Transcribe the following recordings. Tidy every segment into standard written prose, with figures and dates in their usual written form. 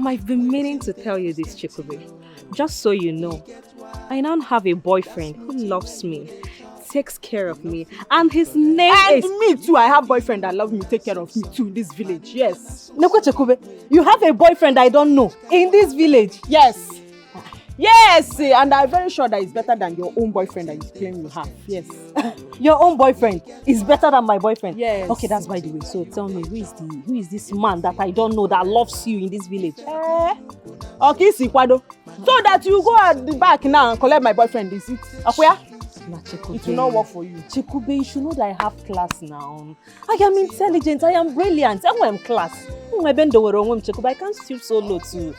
I've been meaning to tell you this, Chikube. Just so you know, I now have a boyfriend who loves me, takes care of me, and his name is... And me too, I have a boyfriend that loves me, take care of me too in this village, yes. Neko Chikube, you have a boyfriend I don't know in this village? Yes. Yes, and I'm very sure that it's better than your own boyfriend that you claim you have. Yes. Your own boyfriend is better than my boyfriend? Yes. Okay, that's by the way. So tell me, who is this man that I don't know that loves you in this village? Okay, Sikwado. So that you go at the back now and collect my boyfriend, is it? Akuya? It will not work for you. Chikube, you should know that I have class now. I am intelligent, I am brilliant, I am class. I can't stoop so low to,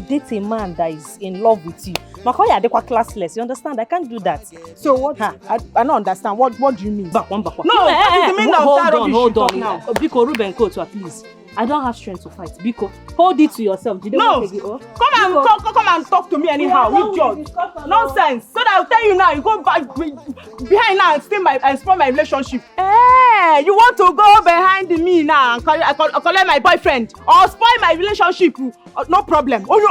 date a man that is in love with you. Makoya adekwa classless, you understand? I can't do that. So what? I don't understand. What do you mean? No, what is the meaning of that rubbish hold you on. talk now? Biko, Ruben, coach, please. I don't have strength to fight. Biko, hold it to yourself. No, come and talk to me anyhow. We judge. Nonsense. So that I'll tell you now, you go back behind now and spoil my relationship. You want to go behind me now and collect my boyfriend or spoil my relationship? No problem. Come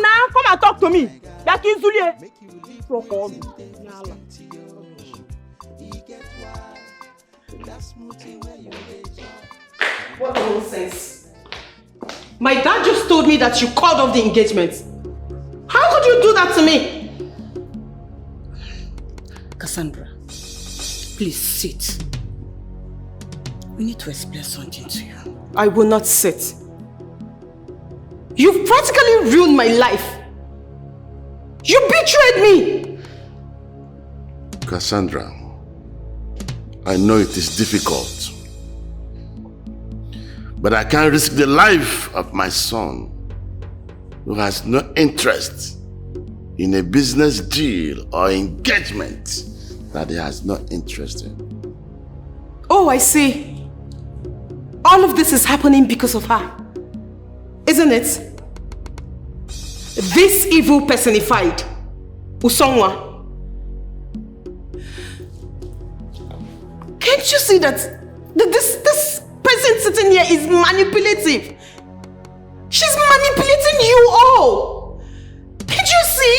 now, come and talk to me. What nonsense. My dad just told me that you called off the engagement. How could you do that to me? Cassandra, please sit. We need to explain something to you. I will not sit. You've practically ruined my life. You betrayed me. Cassandra, I know it is difficult, but I can't risk the life of my son who has no interest in a business deal or engagement that he has no interest in. Oh, I see. All of this is happening because of her, isn't it? This evil personified, Usonwa. Can't you see that this person sitting here is manipulative? She's manipulating you all. Can't you see?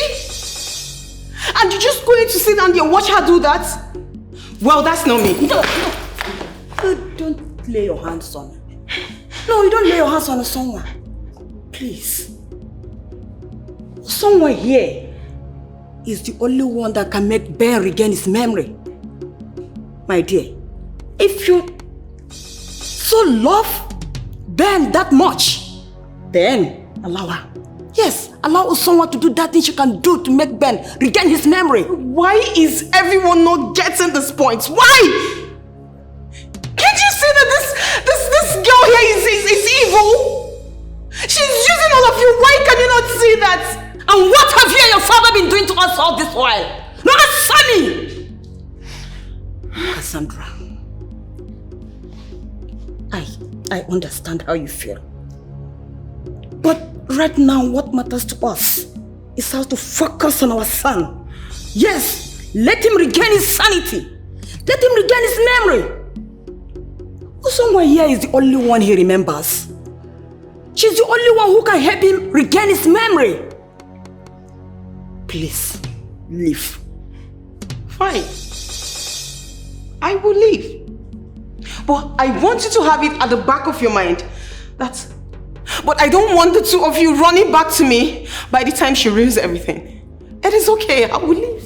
And you're just going to sit down there and watch her do that? Well, that's not me. No. You don't lay your hands on her. No, you don't lay your hands on someone. Please. Someone here is the only one that can make Ben regain his memory. My dear, if you so love Ben that much, then allow her. Yes, allow someone to do that thing she can do to make Ben regain his memory. Why is everyone not getting this point? Why? Can't you see that this girl here is evil? She's using all of you. Why can you not see that? And what have you and your father been doing to us all this while? No, answer me! Cassandra, I understand how you feel. But right now, what matters to us is how to focus on our son. Yes, let him regain his sanity. Let him regain his memory. Someone here is the only one he remembers. She's the only one who can help him regain his memory. Please, leave. Fine. I will leave. But I want you to have it at the back of your mind that... But I don't want the two of you running back to me by the time she ruins everything. It is okay, I will leave.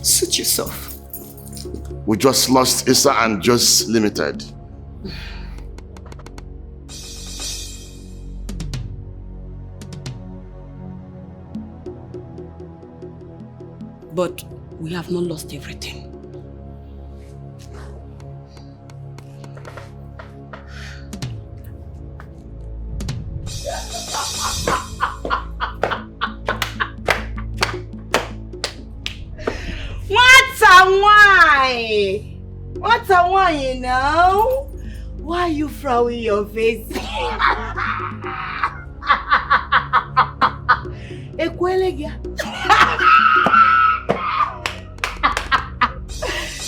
Suit yourself. We just lost Issa and Just Limited. But we have not lost everything. What a wine, you know? Why are you frowning your face?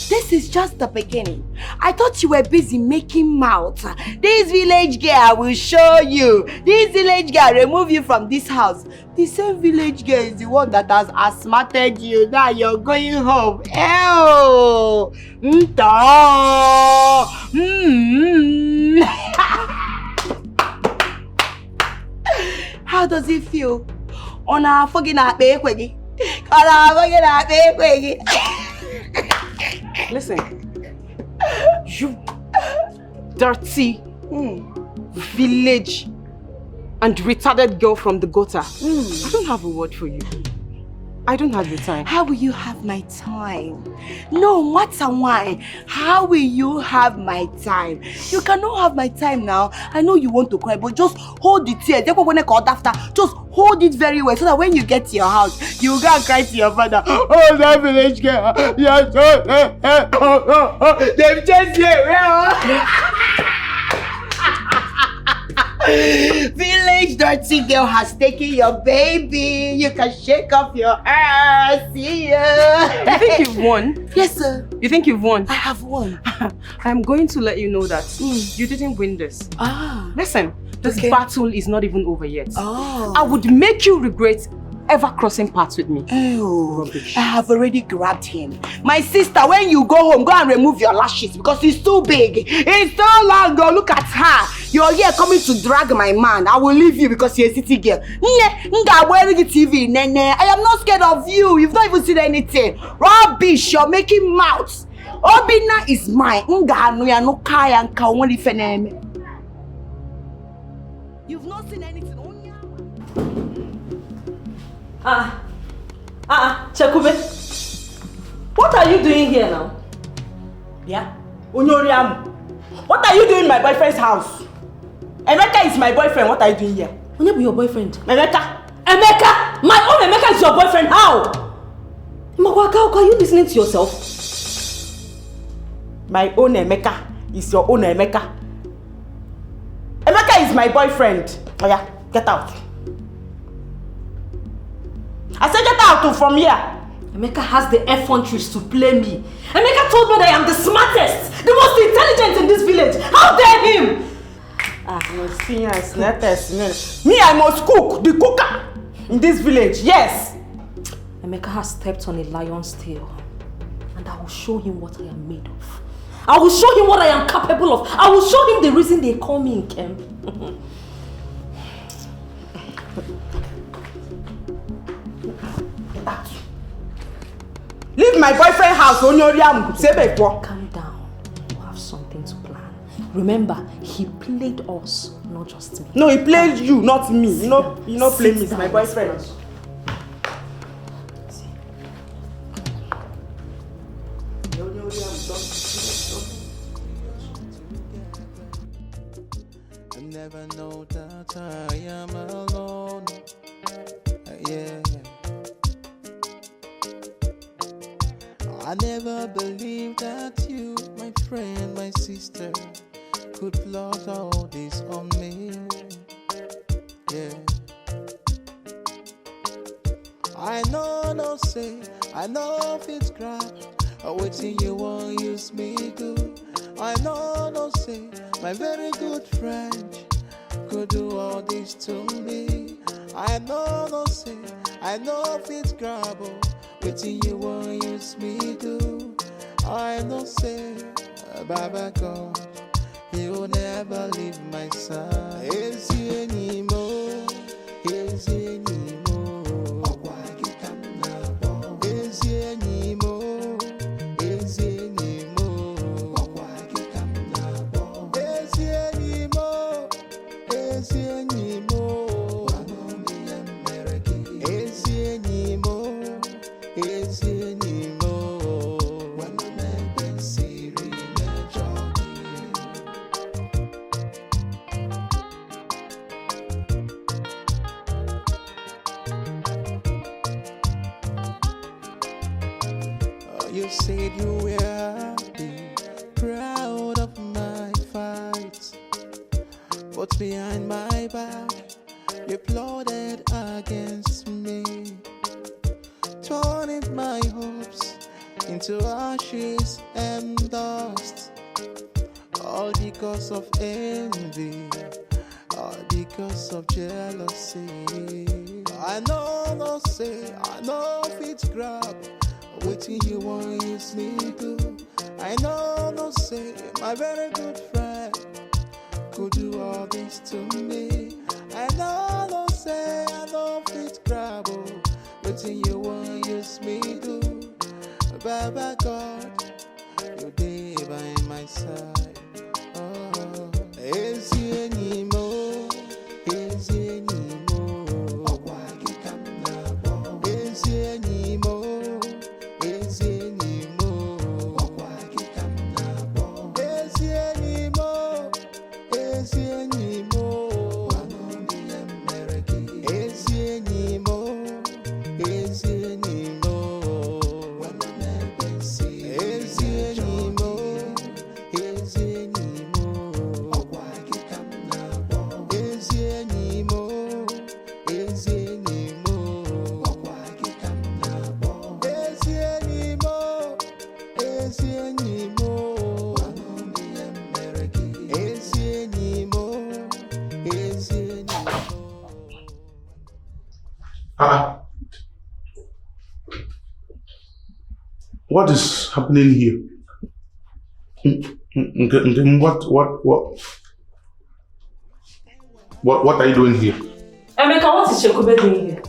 This is just the beginning. I thought you were busy making mouth. This village girl, I will show you. This village girl, remove you from this house. The same village girl is the one that has asthmated you. Now you're going home. Ew. How does it feel? On a fucking baby. Listen, you dirty village and retarded girl from the gutter. I don't have a word for you. I don't have your time. How will you have my time? No matter why. How will you have my time? You cannot have my time now. I know you want to cry, but just hold the tears. Just hold it very well so that when you get to your house, you go and cry to your father. Oh, that village girl. They've chased you. Village dirty girl has taken your baby. You can shake off your hair. See ya. You think you've won? Yes, sir. You think you've won? I have won. I'm going to let you know that you didn't win this. Listen, this battle is not even over yet. I would make you regret ever crossing paths with me. Oh, rubbish. I have already grabbed him. My sister, when you go home, go and remove your lashes because it's too big. It's so long. Go look at her. You're here coming to drag my man. I will leave you because you're a city girl. I'm wearing the TV. I am not scared of you. You've not even seen anything. Rubbish. You're making mouths. Obina is mine. You've not seen anything. Chekube, what are you doing here now? Yeah? Unyoriamu, what are you doing in my boyfriend's house? Emeka is my boyfriend. What are you doing here? When be your boyfriend? Emeka! Emeka! My own Emeka is your boyfriend. How? Imawaka, are you listening to yourself? My own Emeka is your own Emeka. Emeka is my boyfriend. Oh yeah, get out. I said get out from here. Emeka has the effronteries to play me. Emeka told me that I am the smartest, the most intelligent in this village. How dare him? Me, I must cook, the cooker in this village, yes. Emeka has stepped on a lion's tail. And I will show him what I am made of. I will show him what I am capable of. I will show him the reason they call me Nkem. Leave my boyfriend's house, Calm down. You have something to plan. Remember, he played us, not just me. No, he played you, not me. You know play me, it's my boyfriend. I never know that I am alone. Yeah. I never believed that you, my friend, my sister, could plot all this on me. Yeah. I know, no say, I know if it's crap, or waiting you won't use me do. I know, no say, my very good friend could do all this to me. I know, no say, I know if it's grab, waiting you won't use me do. I know say, Baba God, you'll never leave my side. Is he anymore? Is he anymore? Is he anymore? Is he anymore? Is he anymore? Is he anymore? Is he anymore? Is he anymore? When the man been sitting and jogging. You said you were happy, proud of my fights, but behind my back, you plotted against me, turning my hopes into ashes and dust. all because of envy, all because of jealousy. I know if it's grab, waiting you want use me do. I know say my very good friend could do all this to me. I know say I know if it's grab, waiting you want use me do. Baba God, you day by my side. Oh, is you anymore? Is you anymore? Oh, why you come now? Is you anymore? Is you anymore? Oh, why you come now? Is you anymore? Is you anymore? I know the American. Is you anymore? Is you anymore? When the man can see. Is you anymore? Is you anymore? Oh, why you come now? Is you anymore? Is you anymore? Oh, why you come now? Is you anymore? Is you anymore? I know the American. Is you anymore? Is you anymore? What is happening here? What are you doing here? Emeka, what is Chekube doing here?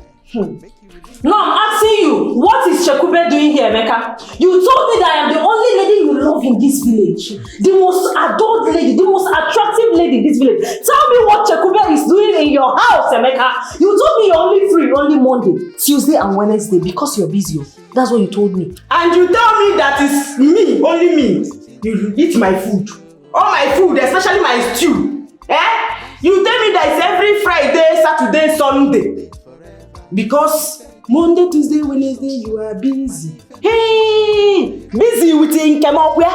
No, I'm asking you, what is Chekube doing here, Emeka? You told me that I am the only lady you love in this village. The most adored lady, the most attractive lady in this village. Tell me what Chekube is doing in your house, Emeka. You told me you're only free only Monday, Tuesday and Wednesday because you're busy. That's what you told me. And you tell me that it's me, only me. You eat my food. All my food, especially my stew. You tell me that it's every Friday, Saturday, Sunday. Because Monday, Tuesday, Wednesday, you are busy. Hey! Busy with Nkemokwe?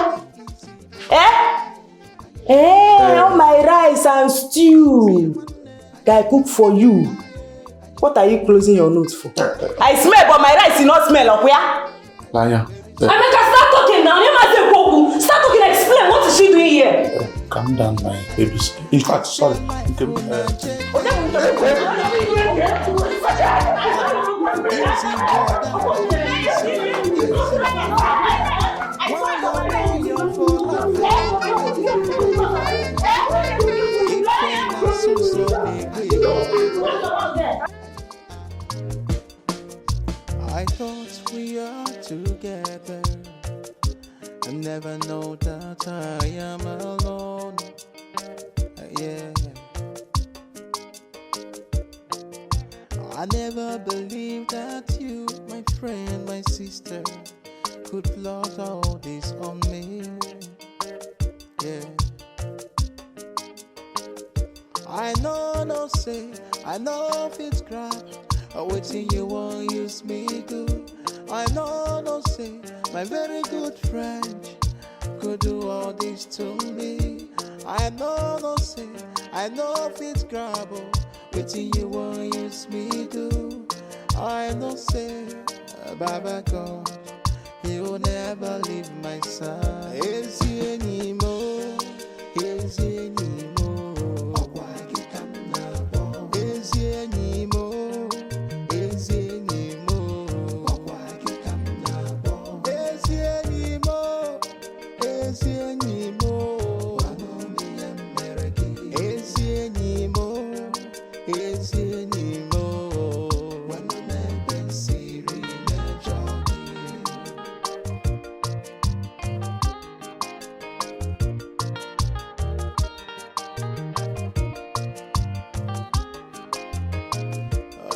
All my rice and stew that I cook for you. What are you closing your nose for? I smell, but my rice is not smell of where? Liar. Emeka, start talking now. You must say Poku. Start talking, explain. What is she doing here? Calm down, my baby. In fact, sorry. I thought we are together. I never know that I am alone. Yeah. I never believed that you, my friend, my sister, could plot all this on me. Yeah. I know if it's crap. Waiting you won't use me good. I know say my very good friend could do all this to me. I know if it's grabble. Waiting you won't use me do. I know say Baba God, you will never leave my side. Is you anymore? Is you anymore? Oh, why you come now? Is you anymore?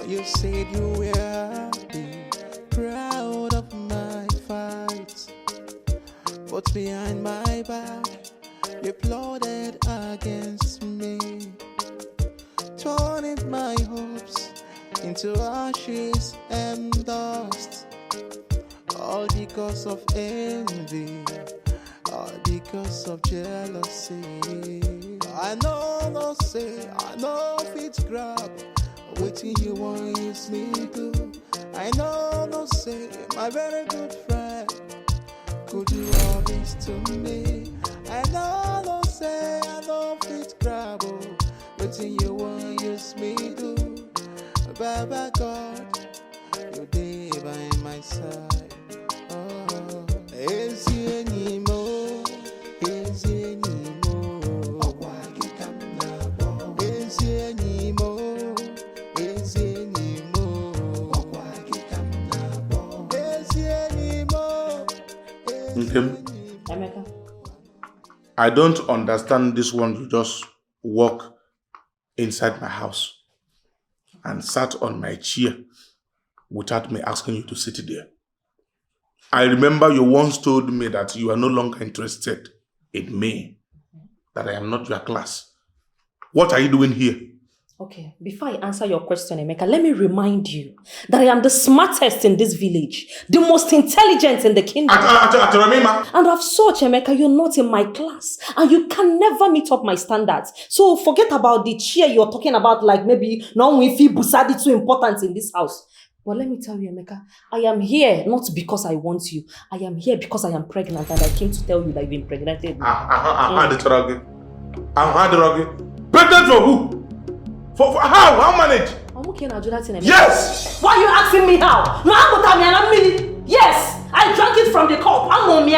You said you were happy, proud of my fights, but behind my back, you plotted against me, turning my hopes into ashes and dust, all because of envy, all because of jealousy. I know if it's grab. Waiting you won't use me do. I know say my very good friend could do all this to me. I know say waiting you won't use me do. Baba God, you're there by my side. Oh, is you anymore? Is you anymore? Oh, why you come now? Is you anymore? Is you anymore? Oh, why you come now? Is you anymore? Emeka. I don't understand this one. You just walk inside my house and sat on my chair without me asking you to sit there. I remember you once told me that you are no longer interested in me, that I am not your class. What are you doing here? Okay, before I answer your question, Emeka, let me remind you that I am the smartest in this village, the most intelligent in the kingdom. And of such, Emeka, you're not in my class, and you can never meet up my standards. So forget about the chair you're talking about, like maybe no one feel Busadi too important in this house. But let me tell you, Emeka, I am here not because I want you. I am here because I am pregnant, and I came to tell you that you've been impregnated. Pregnant for who? For how? How manage? I'm okay now, Jonathan. Yes! Why are you asking me how? No, I'm yes! I drank it from the cup. I'm on me.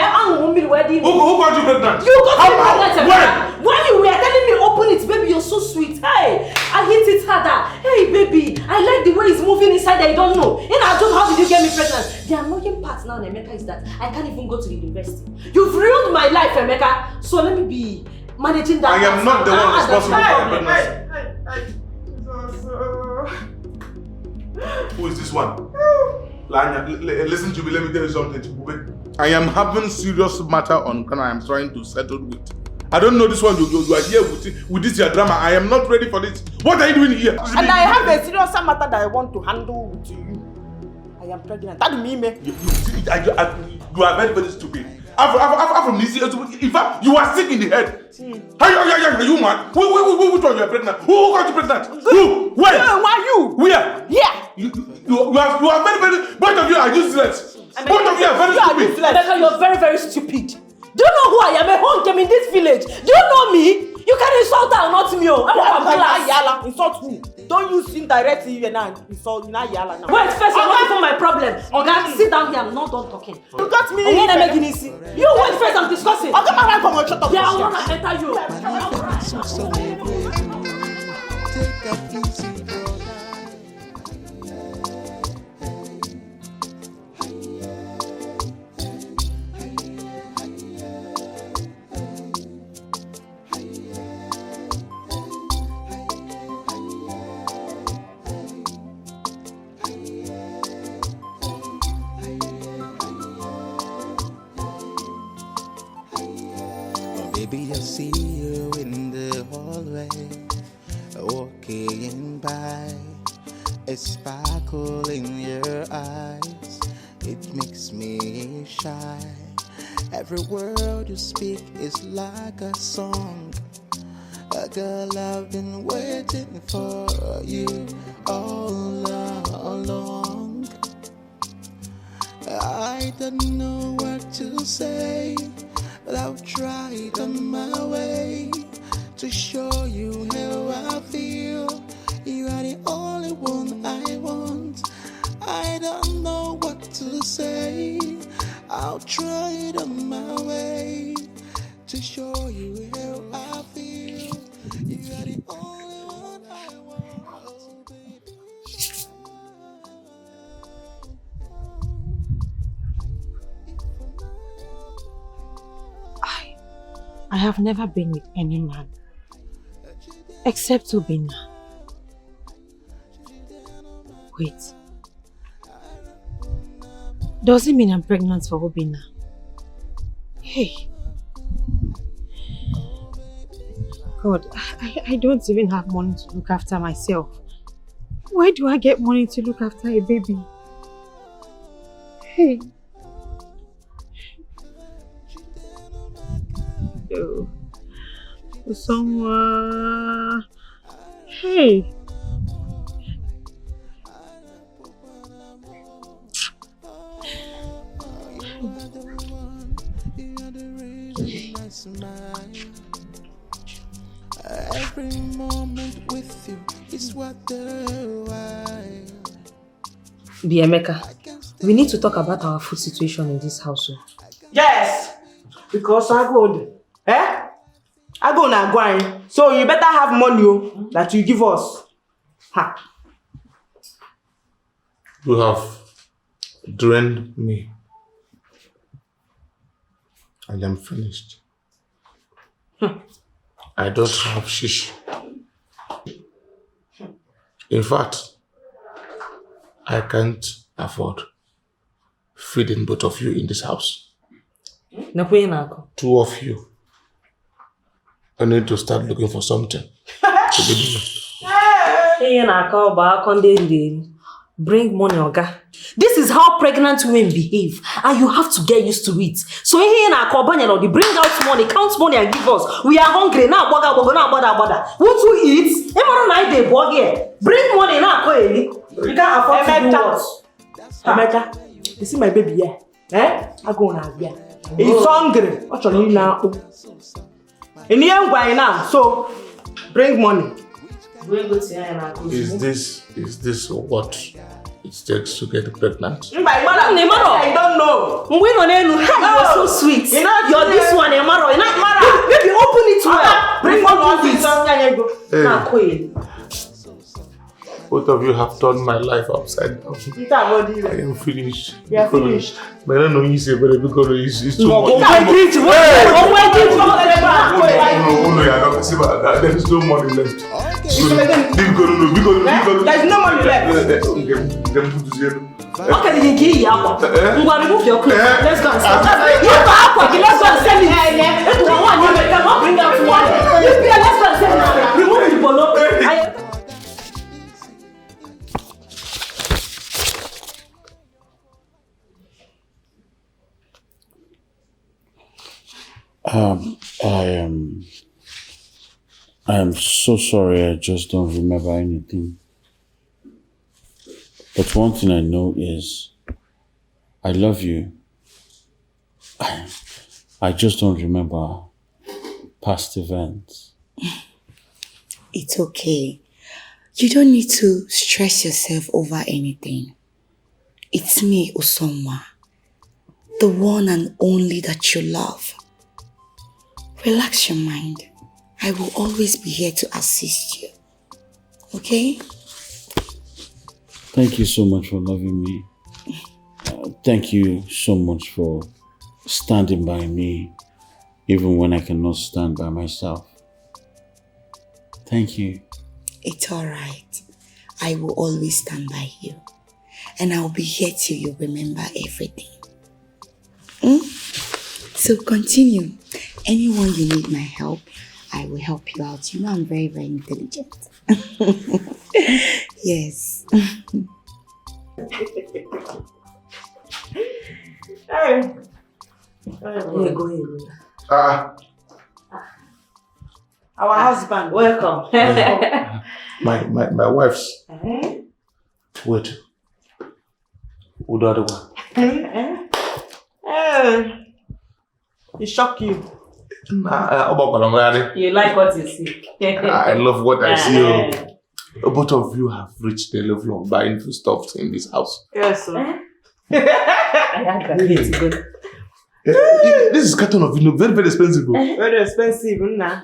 Where do you? Who got you pregnant? You got me pregnant. When? When you were telling me open it, baby, you're so sweet. Hey, I hit it harder. Hey, baby, I like the way it's moving inside. I don't know. In our job, how did you get me pregnant? The annoying part now, Emeka, is that I can't even go to the university. You've ruined my life, Emeka. So let me be managing that. I am not the one responsible for the pregnancy. Who is this one? Listen to me, let me tell you something. I am having serious matter on Ghana I am trying to settle with. I don't know this one, you are here with this your drama. I am not ready for this. What are you doing here? And I have a serious matter that I want to handle with you. I am pregnant. That means me. You are very, very stupid. I'm from this. In fact, you are sick in the head. Are you mad? Which one you are pregnant? Who got you pregnant? Who? Where? Why you? Where? Yeah. You are very, very. Both of you are useless. Both of you are very stupid. Emeka, you're very, very stupid. Do you know who I am? A home in this village. Do you know me? You can insult her, not me. I'm insult who? Don't use indirectly you and insult Yala now. Wait, first, you're not even my problem. Okay, sit down here. I'm not done talking. You got me. You wait first, I'm discussing. I'll come around from your shut up. Yeah, I want to enter you. Take a easy brother. Maybe I see you in the hallway, walking by, a sparkle in your eyes, it makes me shy. Every word you speak is like a song. A girl, I've been waiting for you all along. I don't know what to say, but I'll try it on my way to show you how I feel. You are the only one I want. I don't know what to say. I'll try it on my way to show you how I feel. You are the only one I want. Oh, baby. I have never been with any man except Obinna. Wait. Does it mean I'm pregnant for Obinna? Hey. God, I don't even have money to look after myself. Where do I get money to look after a baby? Hey. Oh. Someone. Hey. Every moment with you is what the while. Biemeka, we need to talk about our food situation in this household. Yes, because I go. I go na grind. So you better have money that you give us. Ha. You have drained me. I am finished. I don't have shish. In fact, I can't afford feeding both of you in this house. Two of you. I need to start looking for something to be doing. Bring money, Oga. This is how pregnant women behave, and you have to get used to it. So here in our company, bring out money, count money, and give us. We are hungry now. Bother. Want to eat? Bring money now. You can't afford to do what? Emeka, you see my baby here? I go now here. He's hungry. What's your name now? In the end, why now? So bring money. Is this what it takes to get pregnant? I don't know. You're so sweet. You're this one, Emaro. Maybe open it well. Bring money. Both of you have turned my life upside down. I am finished. You are finished. But I don't know you say, but because it's too much. There is no money left. There's no money left. Okay, remove your clothes. Let's go and sell it. Let's go and sell it. Bring out one. Let's go and sell it. Remove the polo. I am so sorry, I just don't remember anything. But one thing I know is I love you. I just don't remember past events. It's okay. You don't need to stress yourself over anything. It's me, Usoma, the one and only that you love. Relax your mind. I will always be here to assist you. Okay? Thank you so much for loving me. Thank you so much for standing by me, even when I cannot stand by myself. Thank you. It's alright. I will always stand by you. And I'll be here till you remember everything. So continue. Anyone you need my help, I will help you out. You know I'm very, very intelligent. Yes. Hey. Go ahead. Our husband. Welcome. My wife's. Wait. Who the other one? He shocked you. You like what you see. I love what I see. Both of you have reached the level of buying foodstuffs in this house. Yes, sir. I had that. It's good. This is carton of very, very expensive. Very expensive. Nah.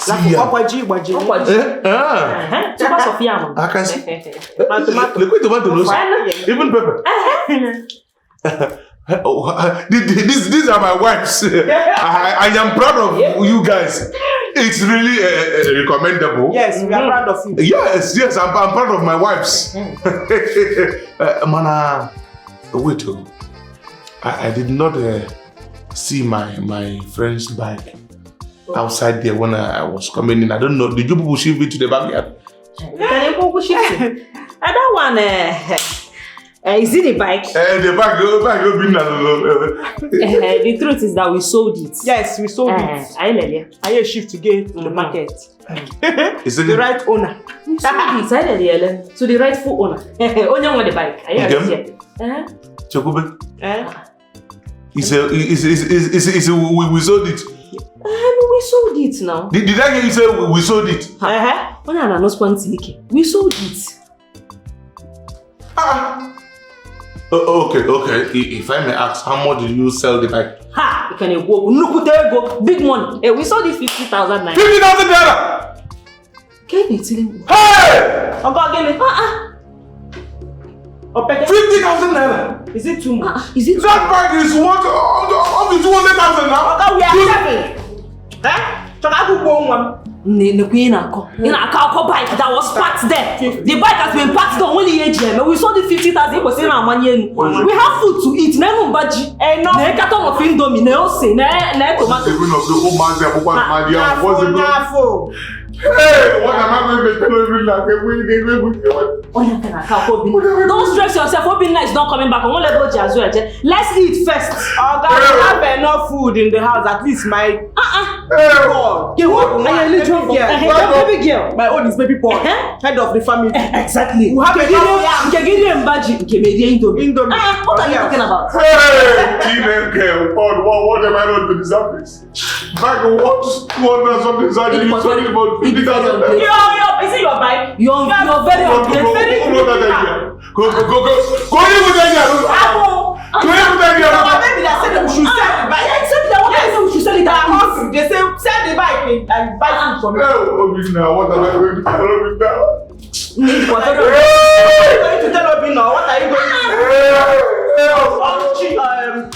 I can see. Liquid tomatoes. Even pepper. These are my wives. I am proud of you guys. It's really recommendable. Yes, we are proud of you. Yes, I'm proud of my wives. Mana, wait. I did not see my friend's bike outside there when I was coming in. I don't know. Did you people shift it to the backyard? That one, is it the bike? The bike. The truth is that we sold it. Yes, we sold it. I shift to get to the market. Is it the right owner? We sold it. To the rightful owner. Only on the bike. Chokube. We sold it. We we sold it now. Did I hear you say we sold it? When I was we sold it. Okay. If I may ask, how much did you sell the bike? Ha! You can go. Big money. We sold it 50,000 naira. 50,000 naira! Can you tell me? Hey! 50,000 naira. Is it too much? Is it that bag is what? Up to 200,000 now? Okay, we are selling. Bike that was parked there. The bike has been parked there only AGM. We sold it 50,000. We have food to eat. No budget. No carton of Indomie. No say. No tomato. Hey, what am I going to tell you? Don't stress yourself. Hoping is not coming back. I won't let go as well. Let's eat first. Oh, God, we have enough food in the house. At least my God. Baby girl. My own is baby boy. Head of the family. Exactly. We have enough. Indomie. What are you talking about? Hey, teenage girl. What am I going to deserve this? Back of what? 200 something. You talking about 50,000? Is it your bike? You're very updated. Go even there. Maybe they said we should sell the bike. We should sell it at once. They say sell the bike and buy food from me. Oh, now what am I going to tell you now? What are you going to tell me now? What are you going to do?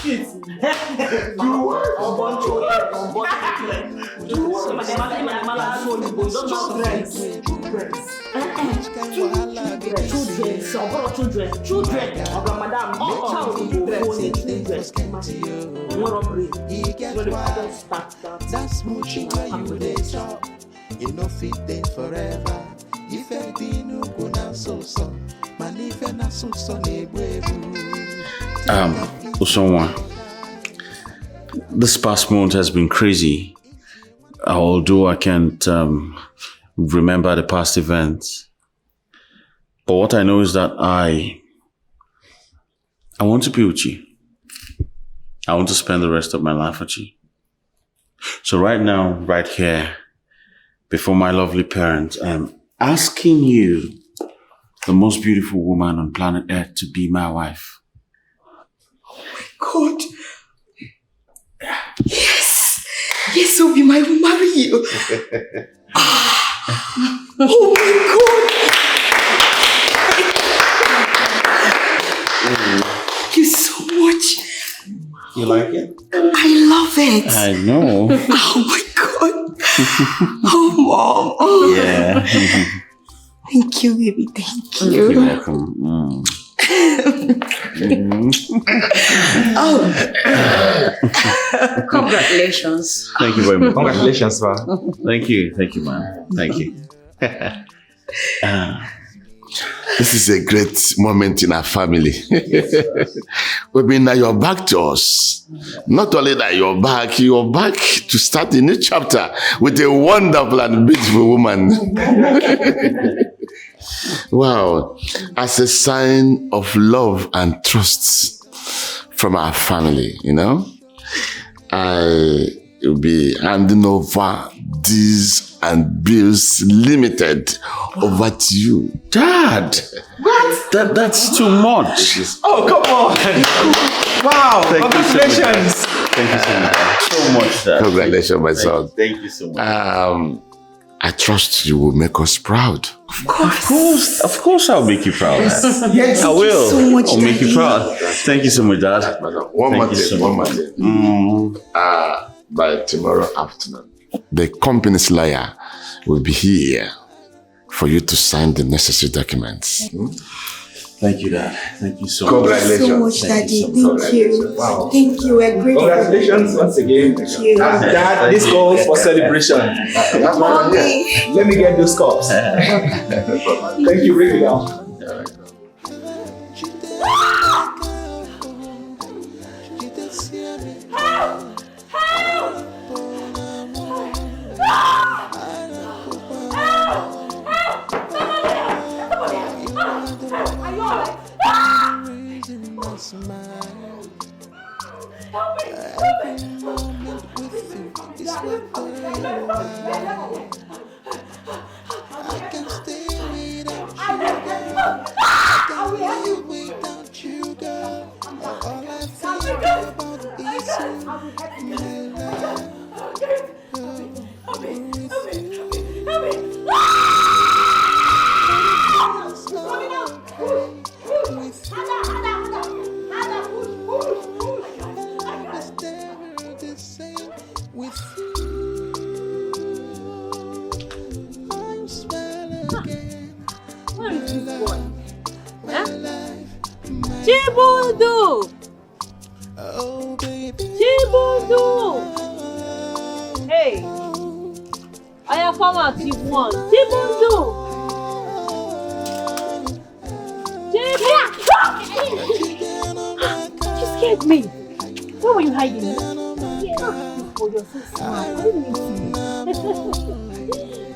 Kids. You know fit there forever. If everything go now so man if na so Usonwa, this past month has been crazy. Although I can't remember the past events, but what I know is that I want to be with you. I want to spend the rest of my life with you. So right now, right here, before my lovely parents, I'm asking you, the most beautiful woman on planet Earth, to be my wife. God. Yes, Obi, I will marry you. Oh my God. Thank you so much. You like it? I love it. I know. Oh my God. Oh, Mom. Oh. Yeah. Thank you, baby. Thank you. You're welcome. Oh. Congratulations. Thank you very much. Congratulations, sir. Thank you, man. Thank you. This is a great moment in our family. We've been now you're back to us. Not only that you're back to start a new chapter with a wonderful and beautiful woman. Wow. As a sign of love and trust from our family, I will be handing over these and bills limited over to you. Dad! What? That's too much. Oh, come on! Wow! Congratulations! Thank you so much, Dad. Congratulations, my son. Thank you so much. I trust you will make us proud. Of course I'll make you proud. Yes, I will. So much, I'll make you Daddy. proud. Thank you so much, Dad. One more thing. By tomorrow afternoon, the company's lawyer will be here for you to sign the necessary documents. Thank you, Dad. Thank you so much. Thank you so much, Daddy. Thank you. Wow. Thank you. We're grateful. Congratulations once again. Thank you. Dad, this calls for celebration. Mommy. Let me get those cups. Thank you, bring it down. Every moment with you is worth the can stay without you, girl. I can live without you, girl. All I think about is you, my love. Chibudu! Oh, baby. Chibudu! Hey! I have come out, Chibudu! Chibudu! You scared me! Where were you hiding? Oh, you're so smart. I didn't mean to.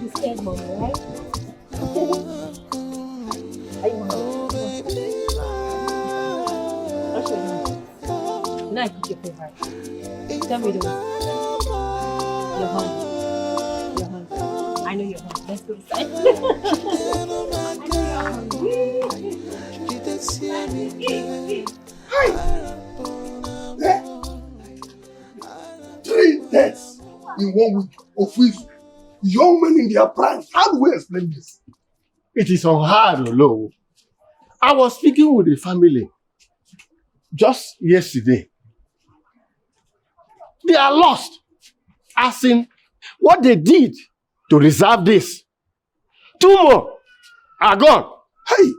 You scared mommy, right? Are you hungry? Now I cook your favorite. Tell me the one. You're hungry. You're hungry. I know you're hungry. Let's go inside. Hi! 3 deaths in 1 week of which young men in their prime. How do we explain this? It is unheard of, low. I was speaking with the family just yesterday. They are lost. As in, what they did to reserve this. 2 more are gone. Hey!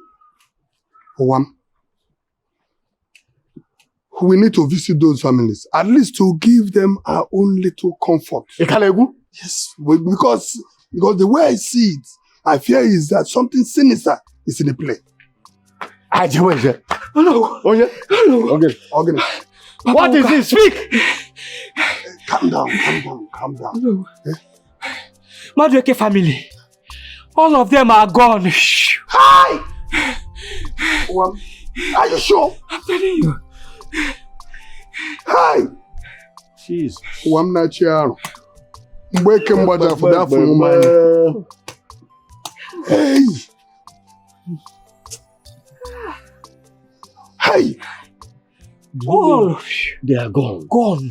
We need to visit those families, at least to give them our own little comfort. Yes, because the way I see it, I fear is that something sinister is in the play. Hello. Okay. What is it? Speak! Calm down. No. Madueke family. All of them are gone. Hi! Are you sure? I'm telling you. Hi! Jeez. I'm not sure. For that Hey! Hey! All of you. They are gone. Gone.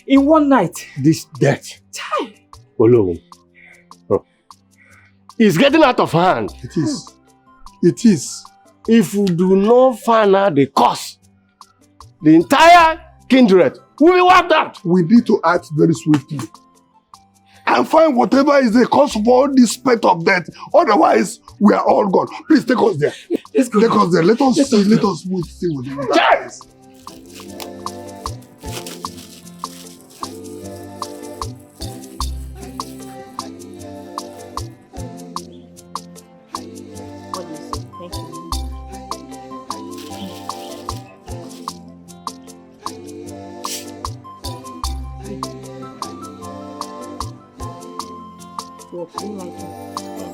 In one night. This death. Time. Olo. It's getting out of hand. It is. It is. If we do not find out the cause, the entire kindred will be wiped out. We need to act very swiftly and find whatever is the cause of all this spate of death. Otherwise, we are all gone. Please take us there. Let's go. Take us there. Let us see with you. Yes.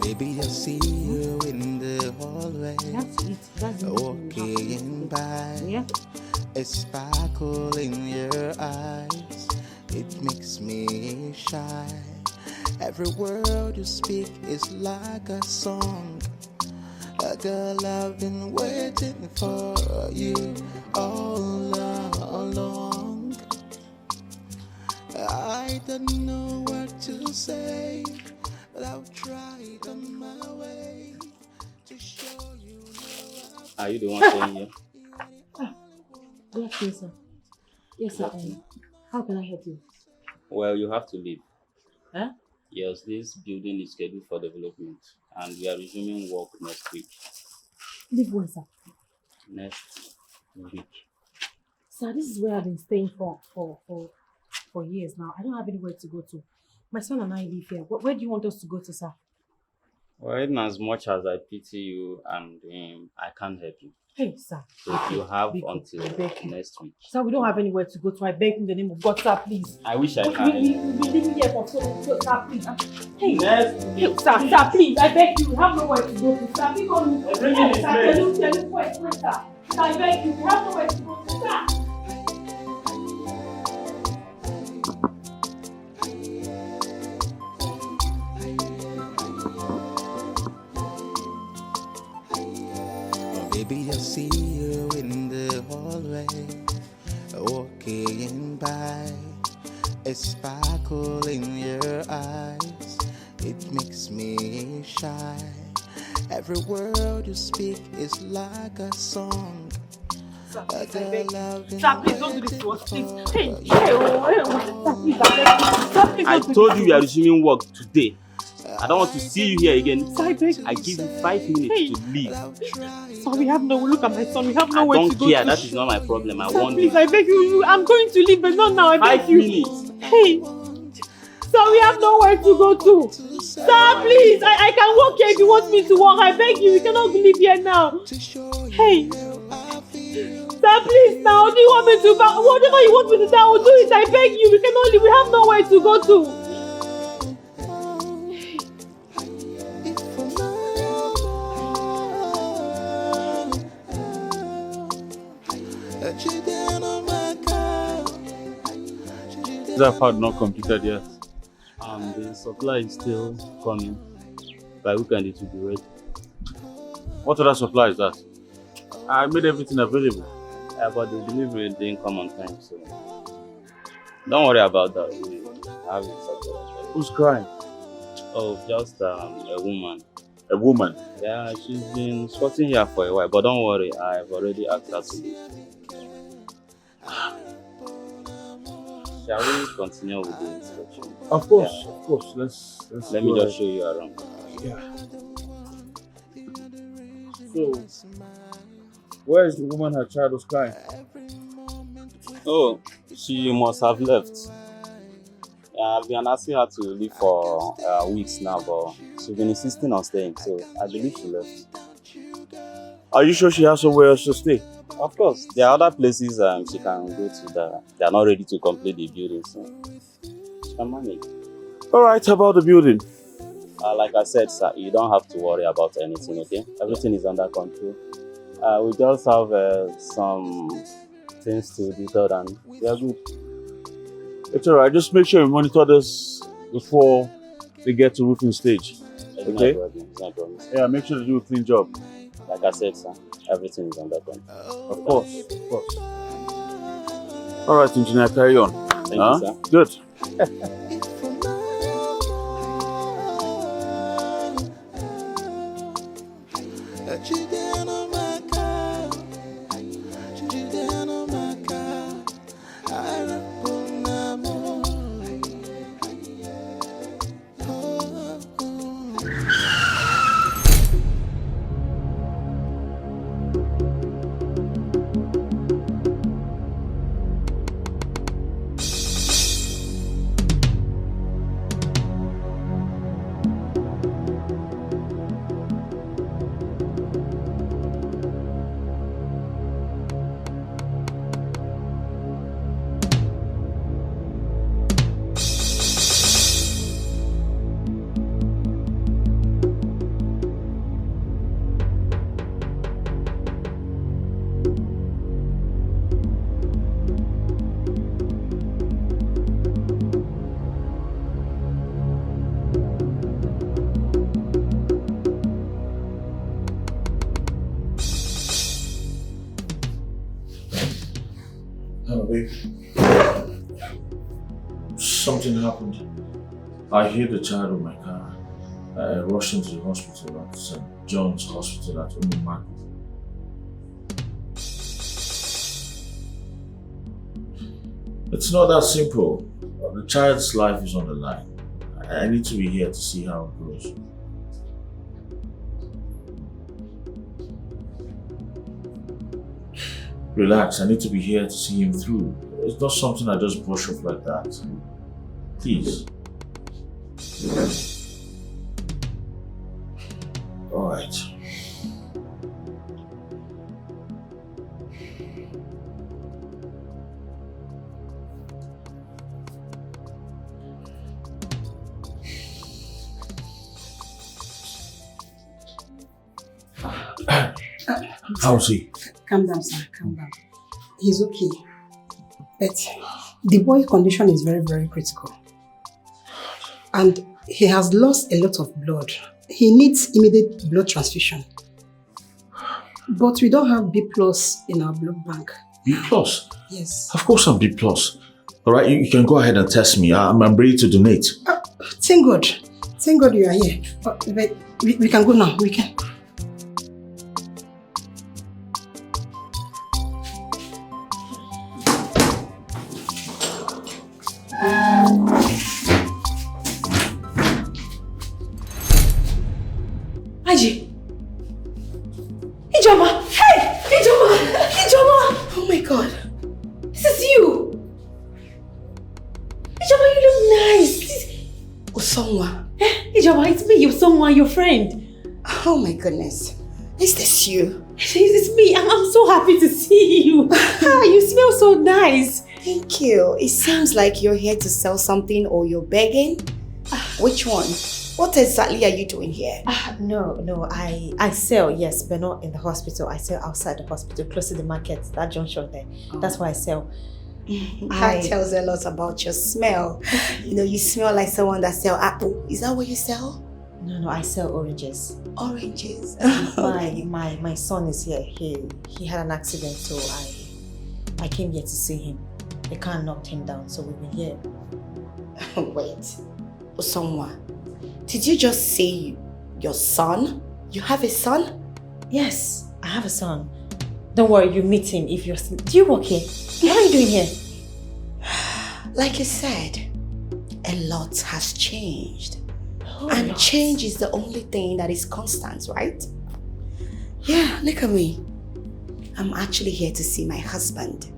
Baby, I see you in the hallway, walking by. A sparkle in your eyes, it makes me shy. Every word you speak is like a song. A girl, I've been waiting for you all along. I don't know what to say, but I'll try on my way to show you. Are you the one saying here? Yes, sir. Yes, sir. How can I help you? Well, you have to leave. Huh? Yes, this building is scheduled for development and we are resuming work next week. Leave when, sir? Next week. Sir, this is where I've been staying for years now. I don't have anywhere to go to. My son and I live here. Where do you want us to go to, sir? Well, in as much as I pity you and I can't help you. Hey, sir. So you have until next week. Sir, we don't have anywhere to go to. I beg in the name of God, sir, please. I wish I We've can. been living here for so long, sir, please. Hey, Next hey, sir, please. I beg you. We have nowhere to go to, sir. We go to bring in his place. Tell you, wait, sir. Sir, I beg you. We have nowhere to go to, sir. Maybe I see you in the hallway, walking by. A sparkle in your eyes, it makes me shy. Every word you speak is like a song. Sir, please don't do this to us, please. I told you we are resuming work today. I don't want to see you here again. Sir, I beg. I give you 5 minutes to leave. Sir, we have no. Look at my son. We have nowhere to go. I don't care. That is not my problem. I Sir, want please, you. I beg you. I'm going to leave, but not now. I beg 5 you. minutes. Hey, sir, we have nowhere to go to. Sir, please, I can walk here if you want me to walk. I beg you. We cannot leave here now. Hey. Sir, please, now, do you want me to back? Whatever you want me to do, I will do it. I beg you. We cannot leave. We have nowhere to go to. That part not completed yet. The supply is still coming. By weekend it will be ready. What other supply is that? I made everything available. Yeah, but the delivery didn't come on time, so don't worry about that. We have it supplied. Who's crying? Oh, just a woman. A woman? Yeah, she's been squatting here for a while, but don't worry, I've already asked her to leave. Shall we continue with the inspection? Of course, of course. Let's Let me just show you around. Yeah. So, where is the woman her child was crying? Oh, she must have left. I've been asking her to leave for weeks now, but she's been insisting on staying, so I believe she left. Are you sure she has somewhere else to stay? Of course, there are other places she can go to that they are not ready to complete the building, so she can manage. Alright, how about the building? Like I said, sir, you don't have to worry about anything, okay? Everything is under control. We just have some things to detail and we are good. It's alright, just make sure you monitor this before they get to roofing stage. Okay? No problem. Yeah, make sure they do a clean job. Like I said, sir, everything is under control. Of course, of course. Alright, engineer, carry on. Thank you, sir. Good. Something happened. I hit the child with my car. I rushed into the hospital at St. John's Hospital at Umumaki. It's not that simple. The child's life is on the line. I need to be here to see how it goes. Relax, I need to be here to see him through. It's not something I just brush off like that. Please. All right. How's he? Calm down, sir. Calm down. He's okay. But the boy's condition is very, very critical. And he has lost a lot of blood. He needs immediate blood transfusion. But we don't have B+ in our blood bank. B+? Yes. Of course I'm B+. All right, you can go ahead and test me. I'm ready to donate. Thank God. Thank God you are here. But we can go now. We can. Aji! Ijoma! Hey! Ijoma! Ijoma! Oh my God. This is you! Ijoma, you look nice! Usonwa. Ijoma, it's me, Usonwa, your friend. Oh my goodness. Is this you? It's me. I'm so happy to see you. You smell so nice. Thank you. It seems like you're here to sell something or you're begging. Which one? What exactly are you doing here? No, I sell, yes, but not in the hospital. I sell outside the hospital, close to the market, that junction there. That's why I sell. That tells a lot about your smell. You know, you smell like someone that sells apple. Is that what you sell? No, I sell oranges. Oranges? My son is here. He had an accident, so I came here to see him. The car knocked him down, so we've been here. Wait, Usonwa, did you just say your son? You have a son? Yes, I have a son. Don't worry, you meet him if you're... Do you work here? What are you doing here? Like you said, a lot has changed. And change is the only thing that is constant, right? Yeah, look at me. I'm actually here to see my husband.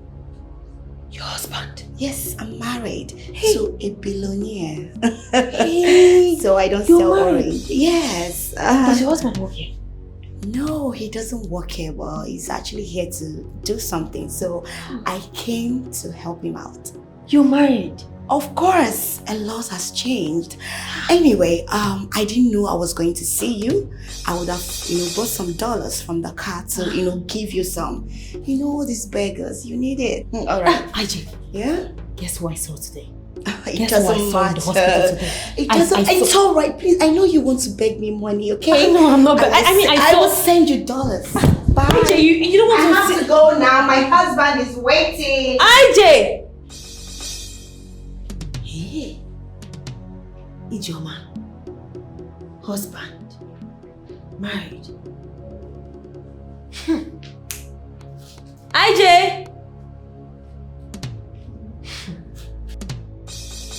Your husband? Yes, I'm married to a billionaire. Hey, so I don't sell orange. Yes. Does your husband work here? No, he doesn't work here, but he's actually here to do something. So I came to help him out. You're married? Of course, a lot has changed. Anyway, I didn't know I was going to see you. I would have, bought some dollars from the car to, give you some. All these beggars, you need it. All right. IJ. Yeah? Guess who I saw today? It doesn't matter. It doesn't. It's all right, please. I know you want to beg me money, okay? No, I'm not. I will send you dollars. Bye. IJ, you don't want I have to go now. My husband is waiting. IJ! Hey, Ijoma, husband, married. IJ!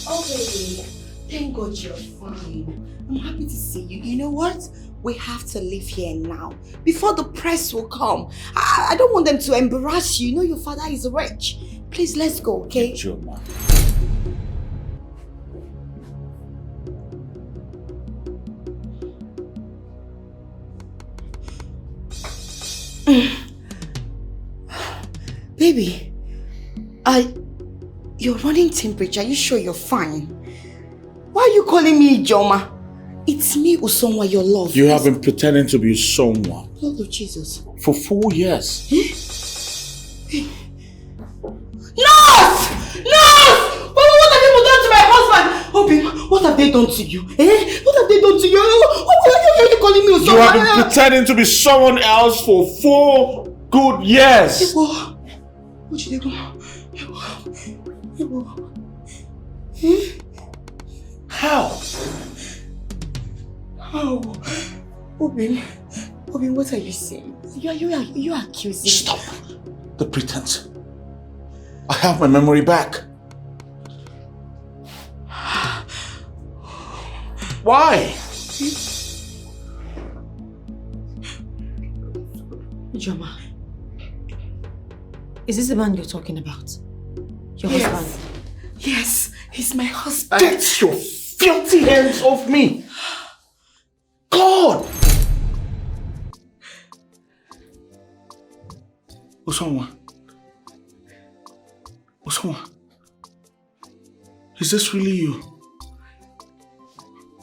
Okay, thank God you're fine. I'm happy to see you. You know what? We have to leave here now before the press will come. I don't want them to embarrass you. Your father is rich. Please, let's go, okay? Ijoma. Baby, you're running temperature. Are you sure you're fine? Why are you calling me Ijoma? It's me, Usonwa, your love. You have been pretending to be someone. Lord of Jesus. For 4 years. Nurse! What have people done to my husband? Obi, what have they done to you? What have they done to you? Why are you calling me Usonwa? You have been pretending to be someone else for 4 good years. How? Obi, what are you saying? You are accusing. Stop the pretense. I have my memory back. Why? Ijoma, is this the man you're talking about? Your husband? Yes, he's my husband. Get your filthy hands off me! God! Usonwa, is this really you?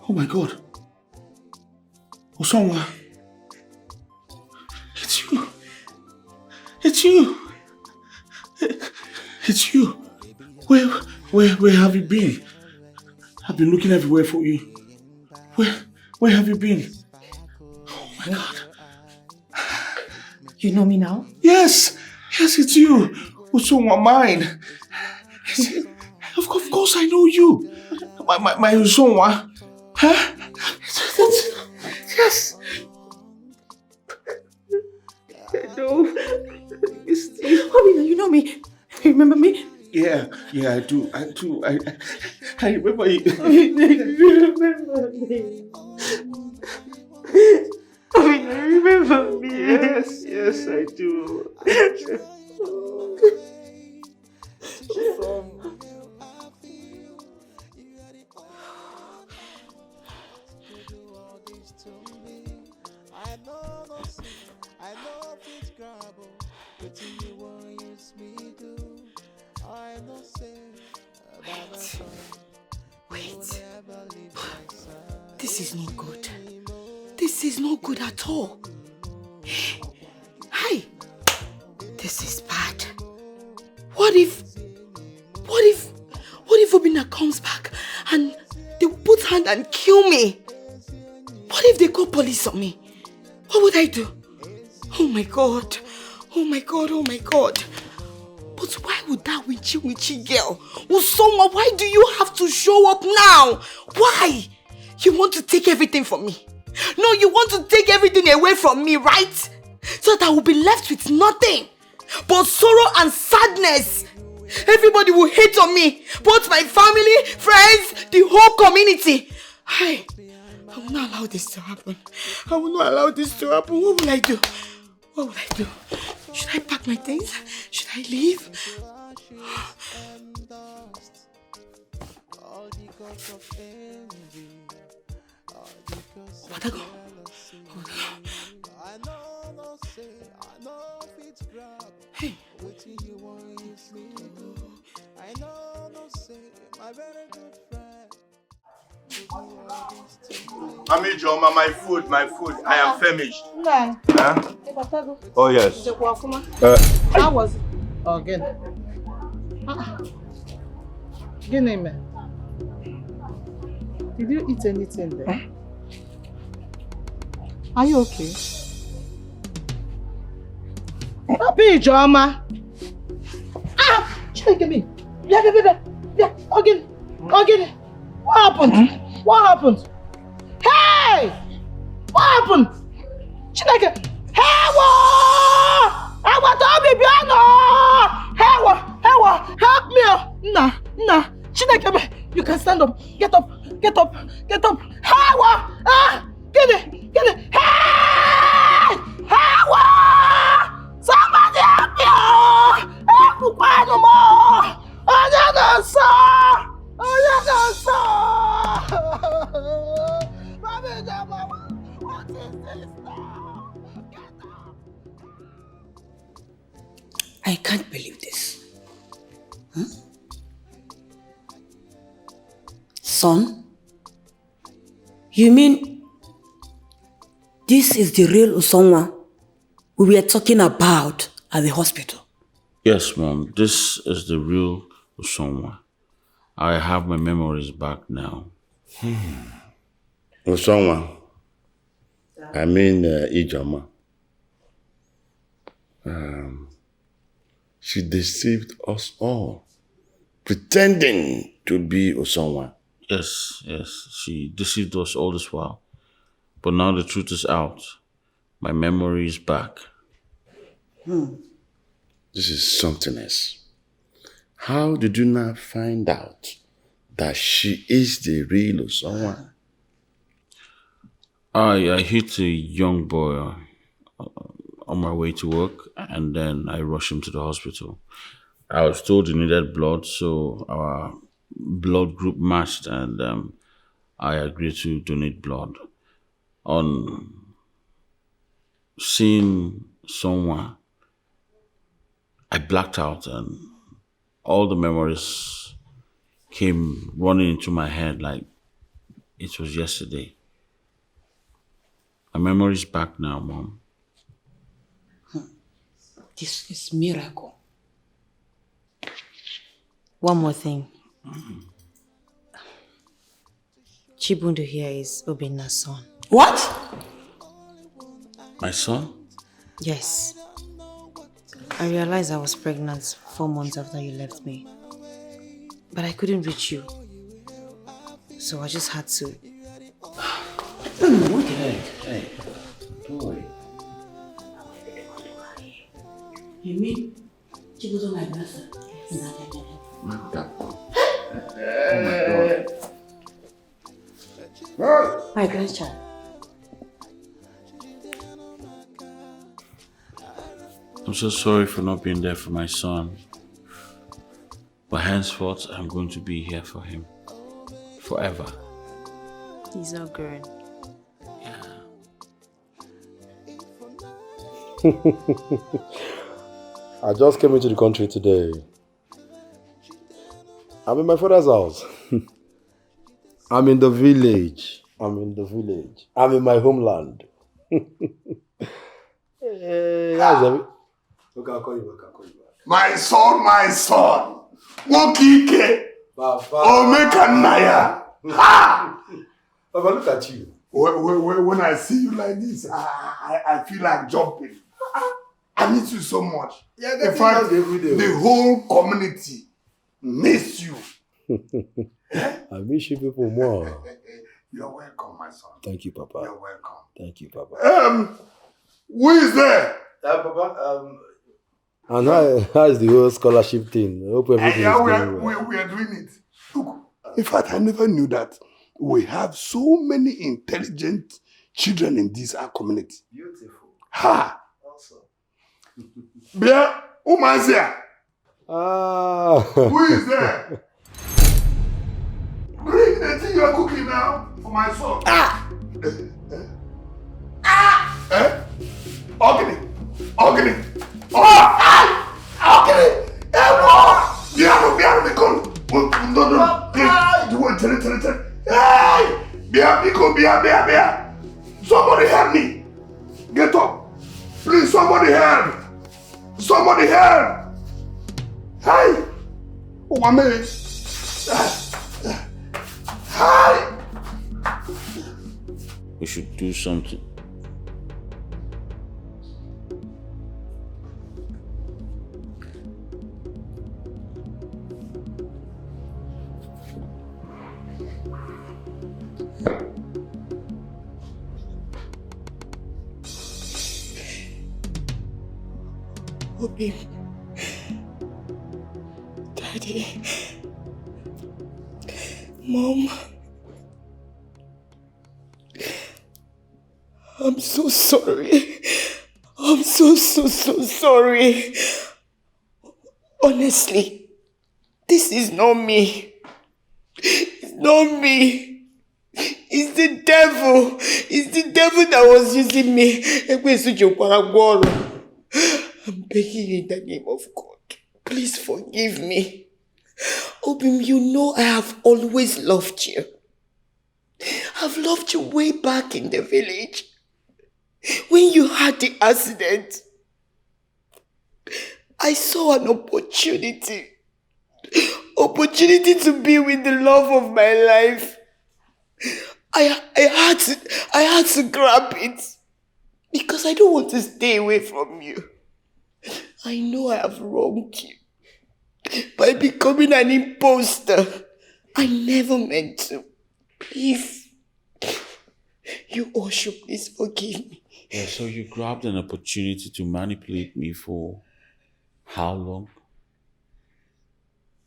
Oh my God. Usonwa, it's you. It's you. Where have you been? I've been looking everywhere for you. Where have you been? Oh my God. You know me now? Yes, it's you. Usonwa, mine. Of course I know you. My Usonwa. Huh? Yes. No. Obina, you know me. You remember me? Yeah, I do. I remember you. You remember me. Obina, you remember me. Yes, I do. Wait. This is not good. This is not good at all. Hi. This is bad. What if Obina comes back and they put hand and kill me? What if they call police on me? What would I do? Oh my God. But why would that witchy girl, Usonwa, why do you have to show up now? Why? You want to take everything from me? No, you want to take everything away from me, right? So that I will be left with nothing but sorrow and sadness. Everybody will hate on me. Both my family, friends, the whole community. I will not allow this to happen. What will I do? Should I pack my things? Should I leave? Wadago. Hey. Mami Joma, my food. I am famished. Nah. Huh? Oh yes. How was it? Oh, again. Again, man. Did you eat anything there? Huh? Are you okay? Papi Joma. Check me. Yeah. Again. What happened? Hey! What happened? Chineke! Hewa! Help me! Nah. Chineke, you can stand up. Get up. Hewa! Get it! Hey! Hewa! Somebody help me! Help me no more! What is this now? I can't believe this. Huh? Son? You mean this is the real Usonwa we were talking about at the hospital? Yes, Mom. This is the real Usonwa. I have my memories back now. Usonwa. I mean, Ijoma. She deceived us all, pretending to be Usonwa. Yes. She deceived us all this while. But now the truth is out. My memory is back. This is something else. How did you not find out that she is the real Usonwa? I hit a young boy on my way to work, and then I rushed him to the hospital. I was told he needed blood, so our blood group matched, and I agreed to donate blood. On seeing someone, I blacked out, and all the memories came running into my head like it was yesterday. My memory's back now, Mom. This is miracle. One more thing. Chibundu here is Obinna's son. What? My son? Yes. I realized I was pregnant 4 months after you left me. But I couldn't reach you. So I just had to. Hey, don't worry. You mean she was on my brother? My God. My grandchild. I'm so sorry for not being there for my son. But henceforth, I'm going to be here for him. Forever. He's not growing. I just came into the country today. I'm in my father's house. I'm in the village. I'm in my homeland. Hey, how's everything? Okay, I'll call you back. My son. Wokike. Omeka Naya. Ha! Papa, look at you. When I see you like this, I feel like jumping. I miss you so much. Yeah, in fact, the whole community miss you. I miss you people more. You're welcome, my son. Thank you, Papa. You're welcome. Thank you, Papa. Who is there? Papa, and how is the whole scholarship thing? I hope everything is going well. We are doing it. Look, in fact, I never knew that we have so many intelligent children in this our community. Beautiful. Ha! Awesome. Bia, who is there? Who is there? Bring the thing you are cooking now for my son. Organic. Biano, because no. Tell. Hey, Bia. Somebody help me. Get up. Please, somebody help. Hey. Oh, my man. Hey. We should do something. Obi, Daddy, Mom, I'm so sorry. I'm so sorry. Honestly, this is not me. It's not me. It's the devil. It's the devil that was using me. I'm begging you in the name of God. Please forgive me. Obim, you know I have always loved you. I've loved you way back in the village. When you had the accident, I saw an opportunity to be with the love of my life. I had to grab it because I don't want to stay away from you. I know I have wronged you by becoming an imposter. I never meant to. Please, you all should please forgive me. Yeah, so you grabbed an opportunity to manipulate me for how long?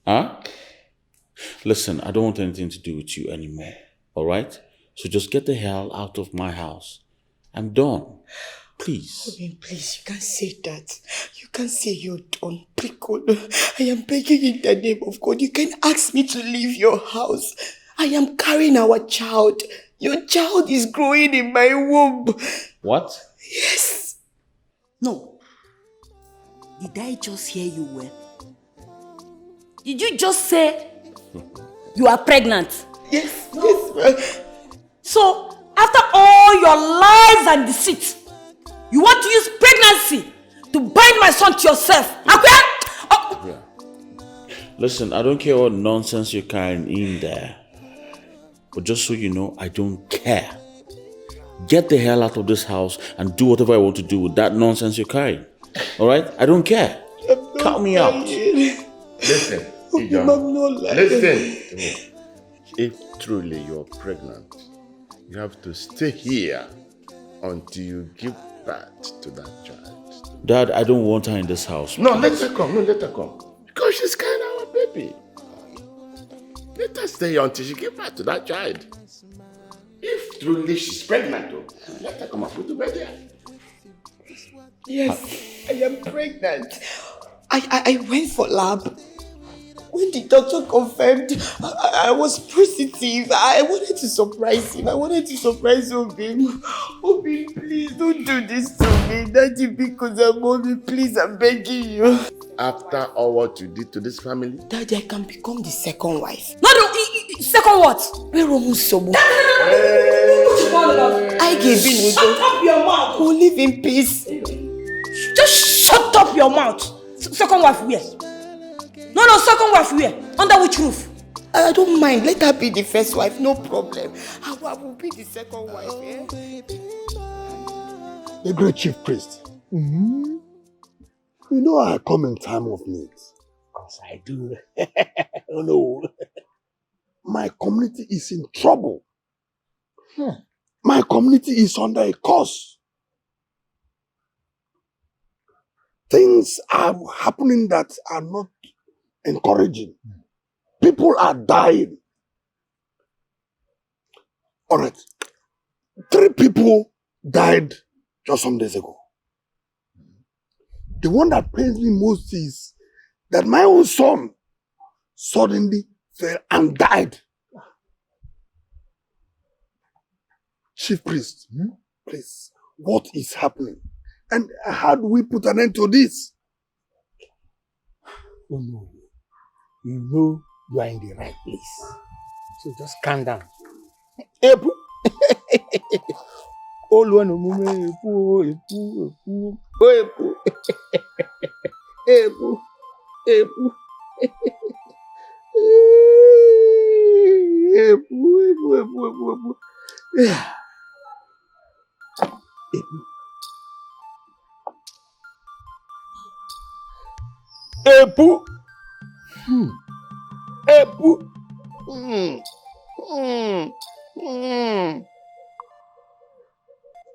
Huh? Listen, I don't want anything to do with you anymore, alright? So just get the hell out of my house. I'm done. Please. Obin, please, you can't say that. You can't say you're done. Piccolo, I am begging in the name of God. You can ask me to leave your house. I am carrying our child. Your child is growing in my womb. What? Yes. No. Did I just hear you well? Did you just say you are pregnant? Yes, ma'am. So, after all your lies and deceit, you want to use pregnancy to bind my son to yourself? Okay? Oh. Yeah. Listen, I don't care what nonsense you're carrying in there. But just so you know, I don't care. Get the hell out of this house and do whatever I want to do with that nonsense you're carrying. All right? I don't care. Count me out. Listen, Ijam, listen to me. If truly you're pregnant, you have to stay here until you give birth to that child. Dad, I don't want her in this house. No, let her come. No, let her come. Because she's kind of our baby. Let her stay until she gives birth to that child. If truly she's pregnant, let her come and put to bed here. Yes, I am pregnant. I went for lab. When the doctor confirmed I was positive, I wanted to surprise him. I wanted to surprise Obi. Obi, please don't do this to me. Daddy, because I'm Obi, please, I'm begging you. After all what you did to this family? Daddy, I can become the second wife. No, second what? Where Sobo? I gave in. Shut up your mouth. We'll live in peace. Just shut up your mouth. Second wife where? No, second wife where? Under which roof? I don't mind. Let her be the first wife, no problem. I will be the second wife, The great chief priest. You know I come in time of need. Because I do. Oh no. My community is in trouble. My community is under a curse. Things are happening that are not encouraging. People are dying. All right. 3 people died just some days ago. The one that pains me most is that my own son suddenly fell and died. Chief priest, please, what is happening? And how do we put an end to this? Oh no. You know you are in the right place. So just calm down. Epu. Olu anu mume epu. Epu. Epu. Epu. Epu. Epu.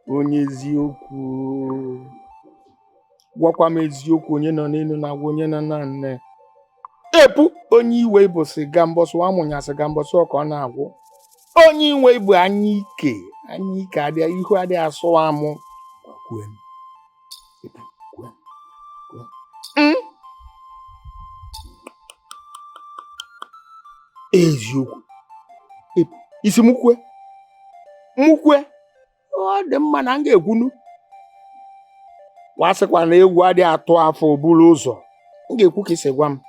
Onye eziokwu. Gwakwa m eziokwu onye nọ n'elu na onye nọ na nne. Epu onye iwe bụ siga mbọsụ amụnyasị ga mbọsụ ọka ọ na-agwụ. Onye iwe bụ anya ike adịa ihu adịa asụ amụ. Kwuen. Epu kwuen. Eziokwu. Epu isi mukwe. Ọ dị mma na m ga-ekwunu. Wasịkwa na egwu adị atụ afọ oburu ụzọ. M ga-ekwu ka isi gwa m.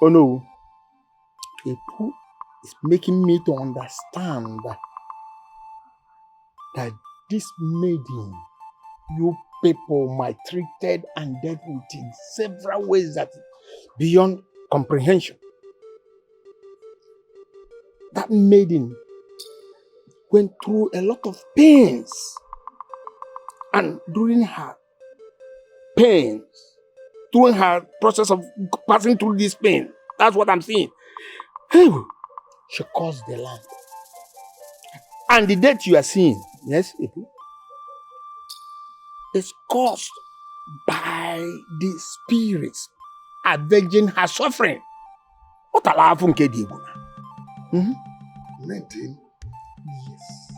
Oh no. Epu is making me to understand that this maiden you people maltreated and dealt with in several ways that beyond comprehension. That maiden went through a lot of pains. And during her pains, during her process of passing through this pain, that's what I'm seeing. She caused the land. And the death you are seeing, yes, is caused by the spirits avenging her suffering. What a laugh from Kedibu. 19? Yes.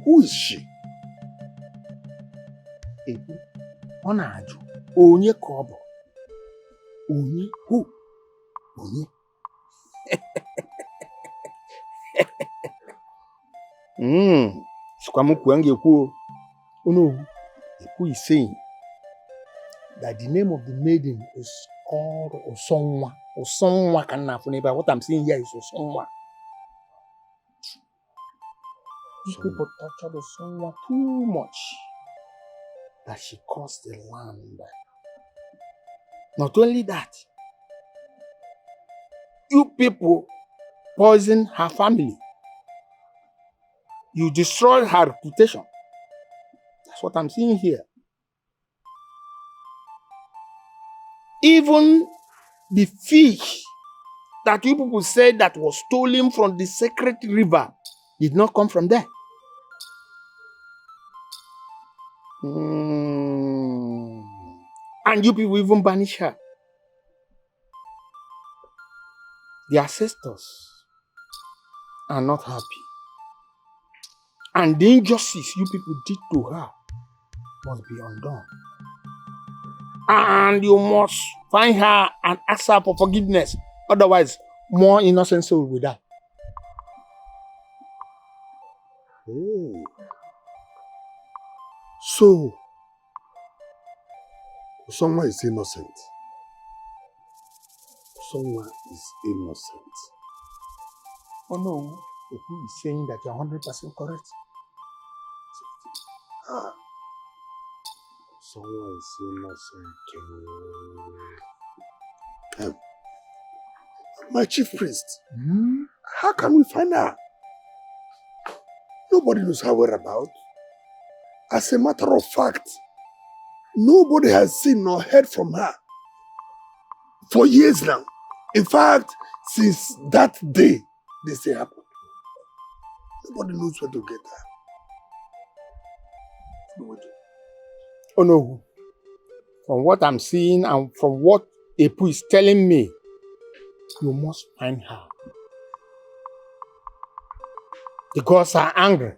Who is she? Ebu, ọ na-ajụ onye ka ọ bụ? Onye? Who? Onye? Sikwa m kwuo m ga-ekwu. Oh no. Ebu is saying that the name of the maiden is called Osonwa. Osonwa ka na afụ n'ebe. What I'm saying here is Osonwa. These people tortured Osonwa too much that she caused the land. Not only that, you people poisoned her family. You destroyed her reputation. That's what I'm seeing here. Even the fish that you people said that was stolen from the sacred river did not come from there. And you people even banish her. The ancestors are not happy. And the injustice you people did to her must be undone. And you must find her and ask her for forgiveness. Otherwise, more innocent souls will die. Oh. So, someone is innocent. Someone is innocent. Oh no, who is saying that you're 100% correct? Someone is innocent. My chief priest, how can we find her? Nobody knows her whereabouts. As a matter of fact, nobody has seen nor heard from her for years now. In fact, since that day this thing happened, nobody knows where to get her. Nobody. Oh no. From what I'm seeing and from what Epu is telling me, you must find her. The gods are angry.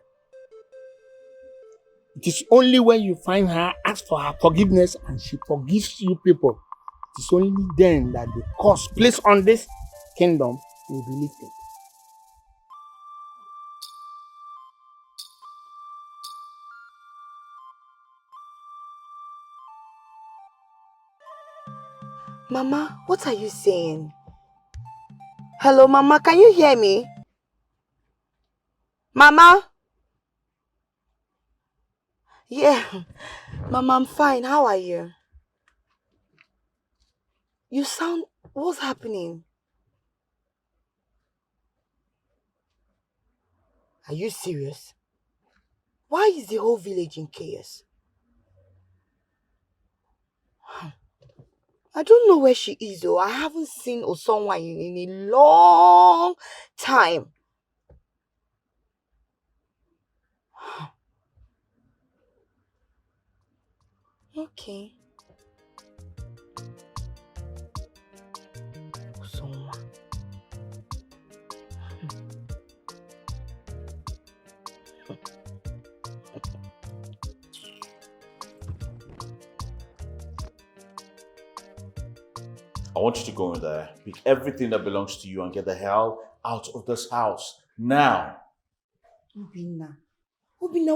It is only when you find her, ask for her forgiveness, and she forgives you people. It is only then that the curse placed on this kingdom will be lifted. Mama, what are you saying? Hello, Mama, can you hear me? Mama? Yeah, Mama, I'm fine. How are you? You sound... What's happening? Are you serious? Why is the whole village in chaos? I don't know where she is though. I haven't seen Osonwa in a long time. Okay. Osonwa. I want you to go in there, pick everything that belongs to you and get the hell out of this house now. Obinna,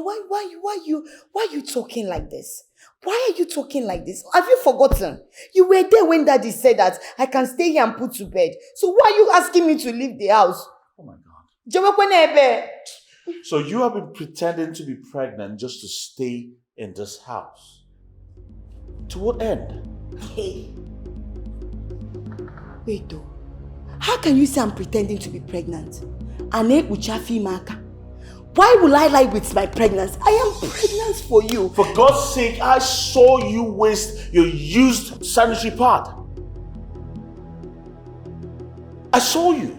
why you talking like this? Why are you talking like this? Have you forgotten? You were there when Daddy said that I can stay here and put to bed. So why are you asking me to leave the house? Oh my God. Jawekwenebe. So you have been pretending to be pregnant just to stay in this house. To what end? Hey. Wait though. How can you say I'm pretending to be pregnant? Why will I lie with my pregnancy? I am pregnant for you. For God's sake, I saw you waste your used sanitary pad. I saw you.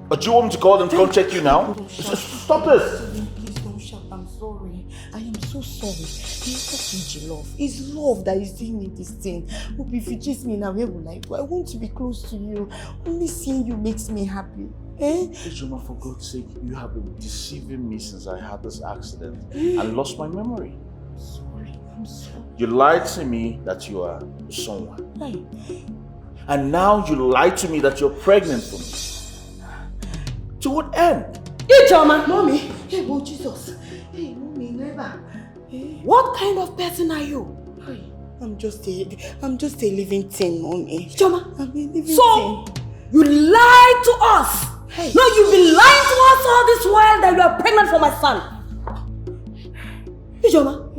But do you want me to call them to come check you now? Stop this. Please don't shout. I'm sorry. I am so sorry. It's not love. It's love that is doing me this thing. Hope if you chase me now, where will I go? I want to be close to you. Only seeing you makes me happy. Ejoma, for God's sake, you have been deceiving me since I had this accident and lost my memory. I'm sorry. You lied to me that you are someone. And now you lied to me that you're pregnant for me. To what end? Ijoma, Mommy. Hey, oh Jesus. Hey, Mommy, never. What kind of person are you? I'm just a living thing, Mommy. Ijoma, I'm a living thing. So, you lied to us. Hey. No, you've been lying to us all this while that you are pregnant for my son. Ijoma,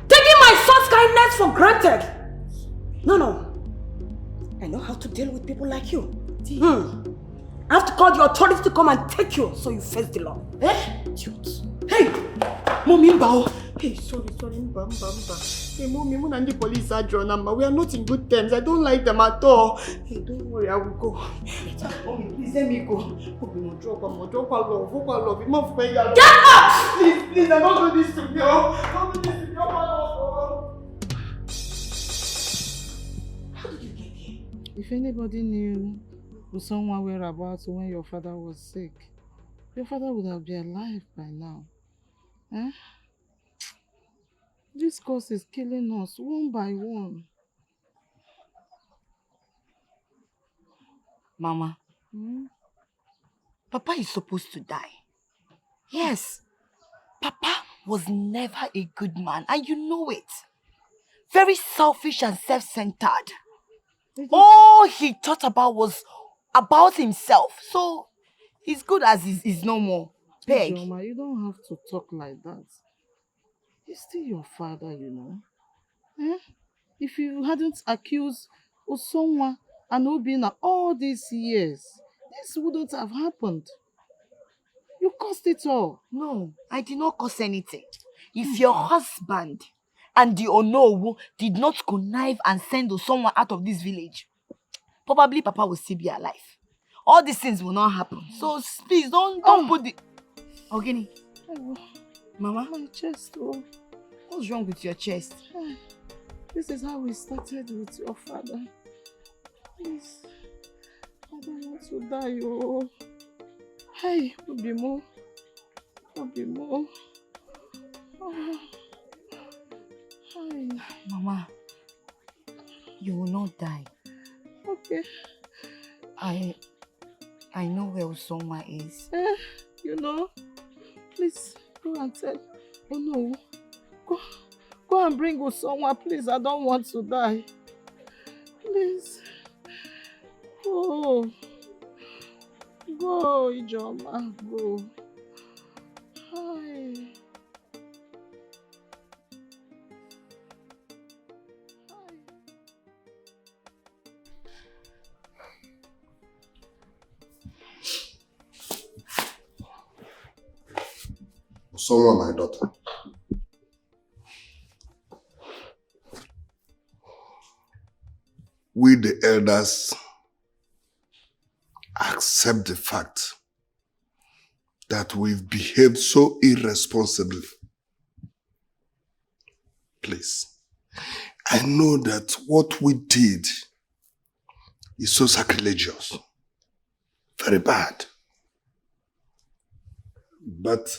taking my son's kindness for granted. No. I know how to deal with people like you. I have to call the authorities to come and take you so you face the law. Idiot. Hey! Mommy Mbao! Hey, sorry, Mba. Hey, Mommy, when the police are drawn, we are not in good terms. I don't like them at all. Hey, don't worry, I will go. Mommy, please let me go. Drop love. Get up! Please, I don't do this to you. Don't do this to you, How did you get here? If anybody knew someone whereabouts when your father was sick, your father would have been alive by now. Eh? This cause is killing us one by one. Mama, Papa is supposed to die. Yes, Papa was never a good man, and you know it. Very selfish and self-centered. All he thought about was about himself. So, he's good as he's no more. Peg. Joma, you don't have to talk like that. He's still your father, you know. Eh? If you hadn't accused Osonwa and Obina all these years, this wouldn't have happened. You caused it all. No, I did not cause anything. If your husband and the Onowu did not connive and send Osonwa out of this village, probably Papa will still be alive. All these things will not happen. So please don't put the... Ogini. Mama? My chest, oh. What's wrong with your chest? This is how we started with your father. Please. I don't want to die, oh. Hey, Obimo. Oh. Hi. Mama, you will not die. Okay. I know where Osonwa is. You know? Please, go and tell. Oh no. Go and bring Osonwa, please. I don't want to die. Please. Go. Go, Ijoma. Go. Hi. Someone, my daughter. We, the elders, accept the fact that we've behaved so irresponsibly. Please, I know that what we did is so sacrilegious, very bad. But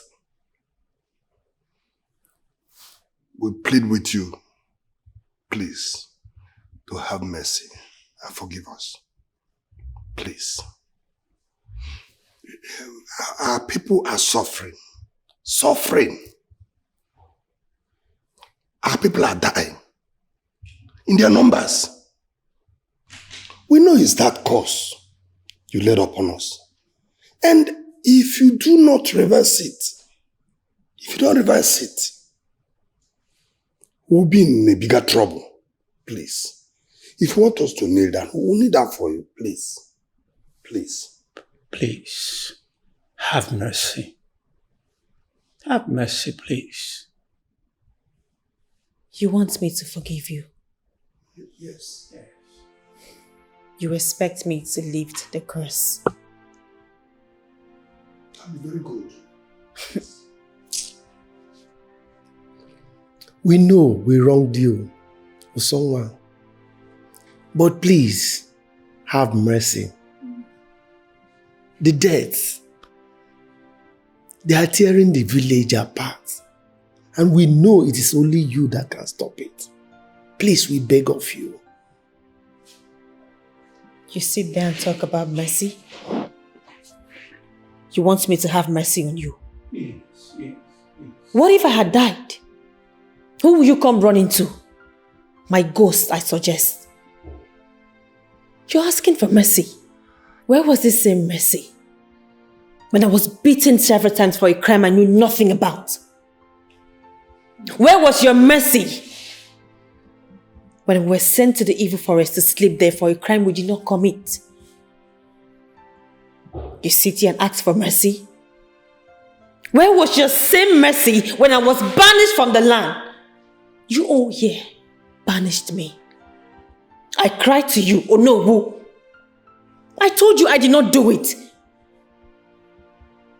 we plead with you, please, to have mercy and forgive us. Please. Our people are suffering. Our people are dying in their numbers. We know it's that cause you laid upon us. And if you do not reverse it, we'll be in a bigger trouble. Please. If you want us to kneel down, we'll kneel down for you. Please. Please. Please. Have mercy. Have mercy, please. You want me to forgive you? Yes. You expect me to lift the curse? That'd be very good. We know we wronged you or someone. But please, have mercy. The deaths, they are tearing the village apart. And we know it is only you that can stop it. Please, we beg of you. You sit there and talk about mercy? You want me to have mercy on you? Yes. What if I had died? Who will you come running to? My ghost, I suggest. You're asking for mercy. Where was this same mercy? When I was beaten several times for a crime I knew nothing about. Where was your mercy? When we were sent to the evil forest to sleep there for a crime we did not commit. You sit here and ask for mercy? Where was your same mercy when I was banished from the land? You all here banished me. I cried to you, oh no, who? I told you I did not do it.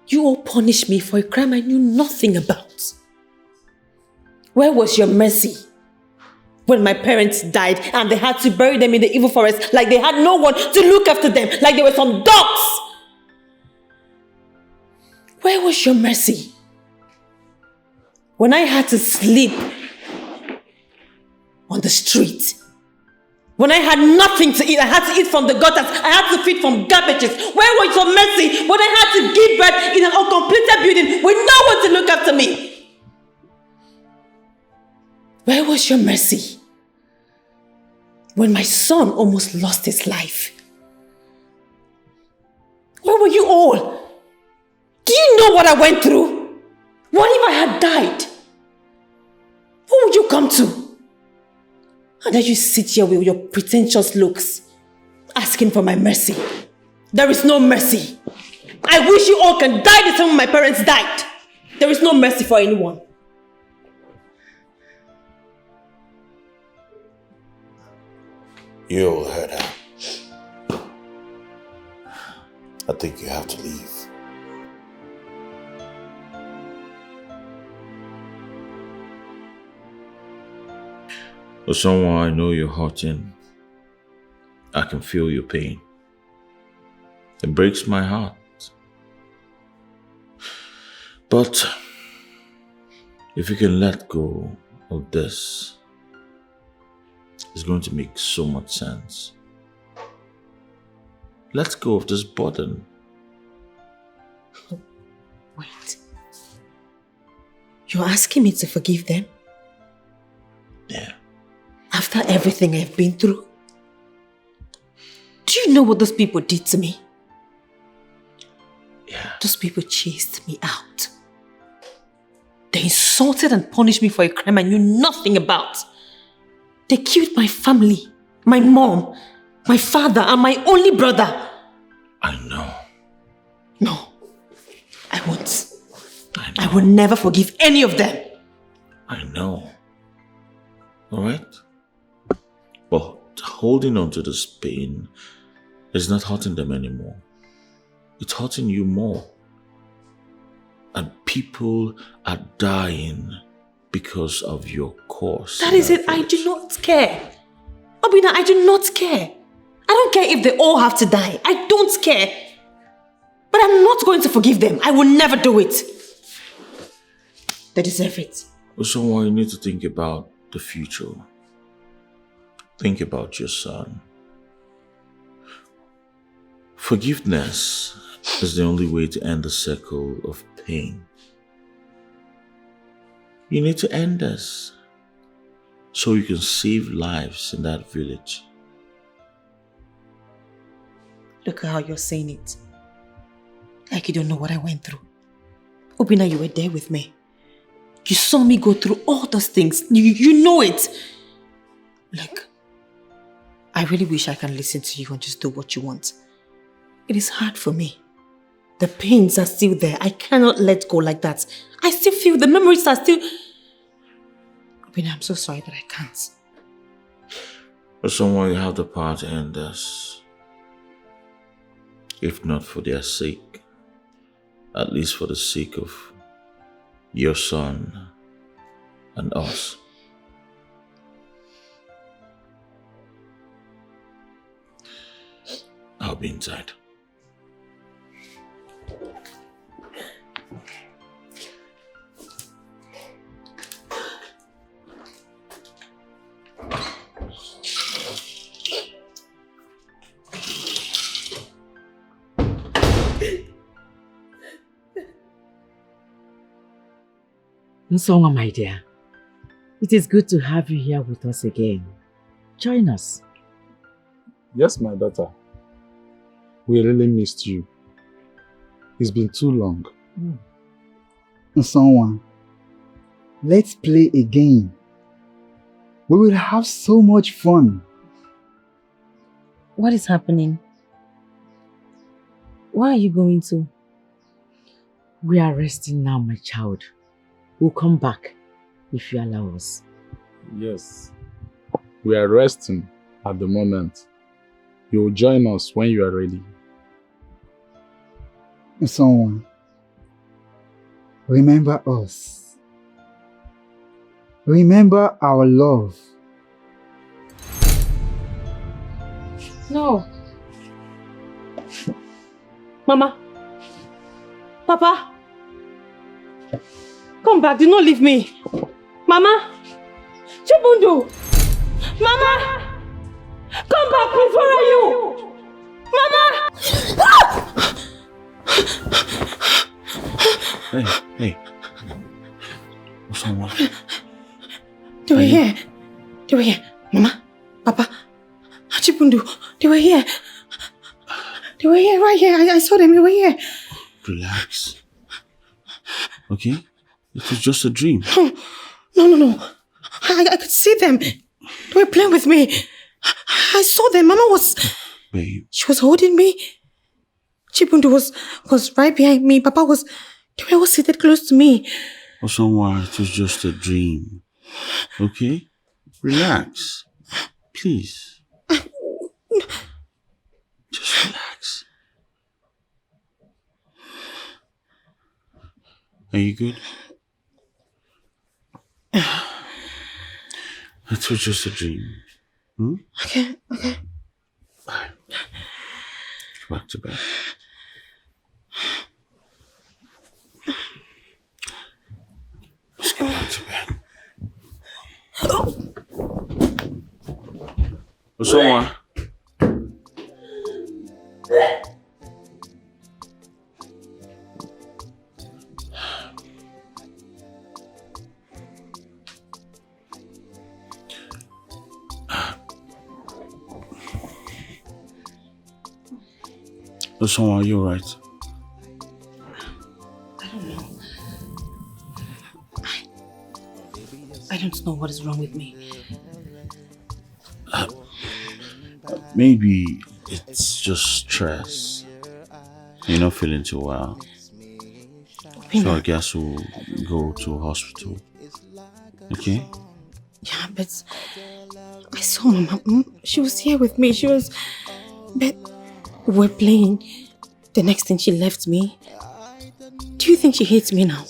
You all punished me for a crime I knew nothing about. Where was your mercy when my parents died and they had to bury them in the evil forest like they had no one to look after them, like they were some dogs? Where was your mercy when I had to sleep on the street? When I had nothing to eat, I had to eat from the gutters, I had to feed from garbages. Where was your mercy when I had to give birth in an uncompleted building with no one to look after me? Where was your mercy when my son almost lost his life? Where were you all? Do you know what I went through? What if I had died? Who would you come to? And then you sit here with your pretentious looks, asking for my mercy. There is no mercy. I wish you all can die the same way my parents died. There is no mercy for anyone. You all heard her. I think you have to leave. For someone I know you're hurting, I can feel your pain. It breaks my heart. But if you can let go of this, it's going to make so much sense. Let go of this burden. Wait. You're asking me to forgive them? Yeah. After everything I've been through? Do you know what those people did to me? Yeah. Those people chased me out. They insulted and punished me for a crime I knew nothing about. They killed my family, my mom, my father, and my only brother. I know. No, I won't. I will never forgive any of them. I know. Alright? But holding on to this pain is not hurting them anymore. It's hurting you more. And people are dying because of your course. That is it. I do not care. Obina, I do not care. I don't care if they all have to die. I don't care. But I'm not going to forgive them. I will never do it. They deserve it. So you need to think about the future. Think about your son. Forgiveness is the only way to end the circle of pain. You need to end this so you can save lives in that village. Look at how you're saying it. Like you don't know what I went through. Obina, you were there with me. You saw me go through all those things. You know it. Look, I really wish I can listen to you and just do what you want. It is hard for me. The pains are still there. I cannot let go like that. I still feel the memories are still... Obina, I'm so sorry that I can't. For someone, you have the power to end this. If not for their sake, at least for the sake of your son and us. I'll be inside. Nsonga, my dear, it is good to have you here with us again. Join us. Yes, my daughter. We really missed you. It's been too long. Nsonga, let's play again. We will have so much fun. What is happening? Where are you going to? We are resting now, my child. We'll come back if you allow us. Yes. We are resting at the moment. You will join us when you are ready. Someone, remember us. Remember our love. No. Mama. Papa. Come back, do not leave me. Mama. Chibundu. Mama. Come back, please, where are you? Mama. Hey. What's wrong? They were here. They were here. Mama. Papa. Chibundu. They were here. They were here, right here. I saw them. They were here. Relax. Okay? It was just a dream. No. I could see them. They were playing with me. I saw them. Mama was... Babe. She was holding me. Chibundu was right behind me. Papa was... They were all seated close to me. Osonwa, it was just a dream. Okay? Relax. Please. Just relax. Are you good? It was just a dream. Okay. Bye. Go back to bed. Let's go back to bed. Osonwa. Osonwa, are you alright? I don't know. I don't know what is wrong with me. Maybe it's just stress. You're not feeling too well. So I guess we'll go to a hospital. Okay? Yeah, but I saw Mama. She was here with me. But we're playing. The next thing she left me. Do you think she hates me now?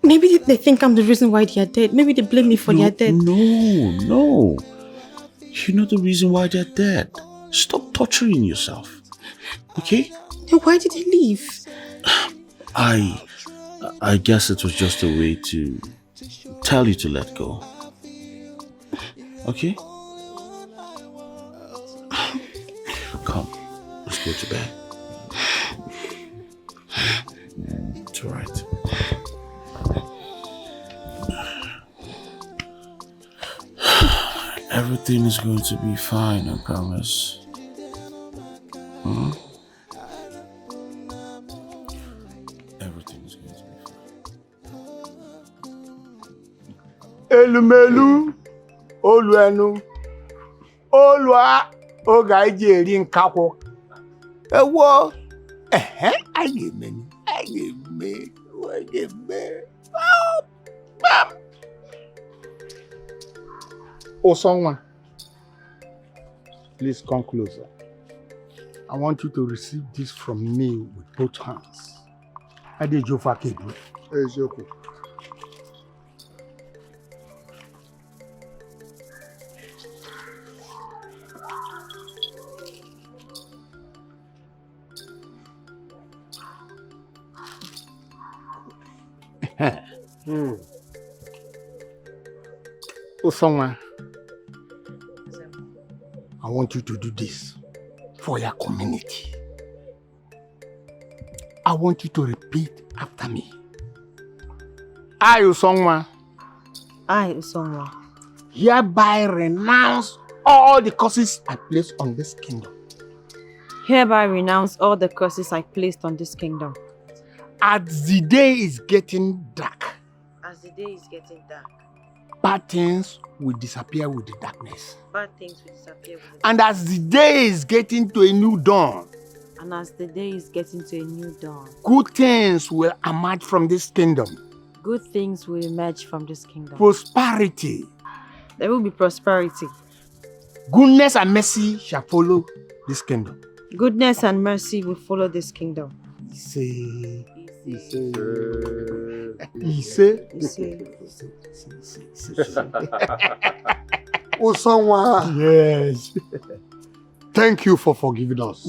Maybe they think I'm the reason why they are dead. Maybe they blame me for their death. No. You're not the reason why they're dead. Stop torturing yourself. Okay? Then why did they leave? I guess it was just a way to tell you to let go. Okay? Come, let's go to bed. It's alright. Everything is going to be fine, I promise. Everything is going to be fine. Elumelu, Oluenu, Olua, Oga eri nkakwo. Ewo, ayeme. Osonwa, please come closer. I want you to receive this from me with both hands. Adejofa Kedu. Ezeko. Osonwa, I want you to do this for your community. I want you to repeat after me. I, Osonwa, hereby renounce all the curses I place on this kingdom. Hereby renounce all the curses I placed on this kingdom. As the day is getting dark, bad things will disappear with the darkness. Bad things will disappear with the And as the day is getting to a new dawn, And as the day is getting to a new dawn, good things will emerge from this kingdom. good things will emerge from this kingdom. Prosperity. There will be prosperity. Goodness and mercy shall follow this kingdom. Goodness and mercy will follow this kingdom. Say. Osonwa. Yes. Thank you for forgiving us.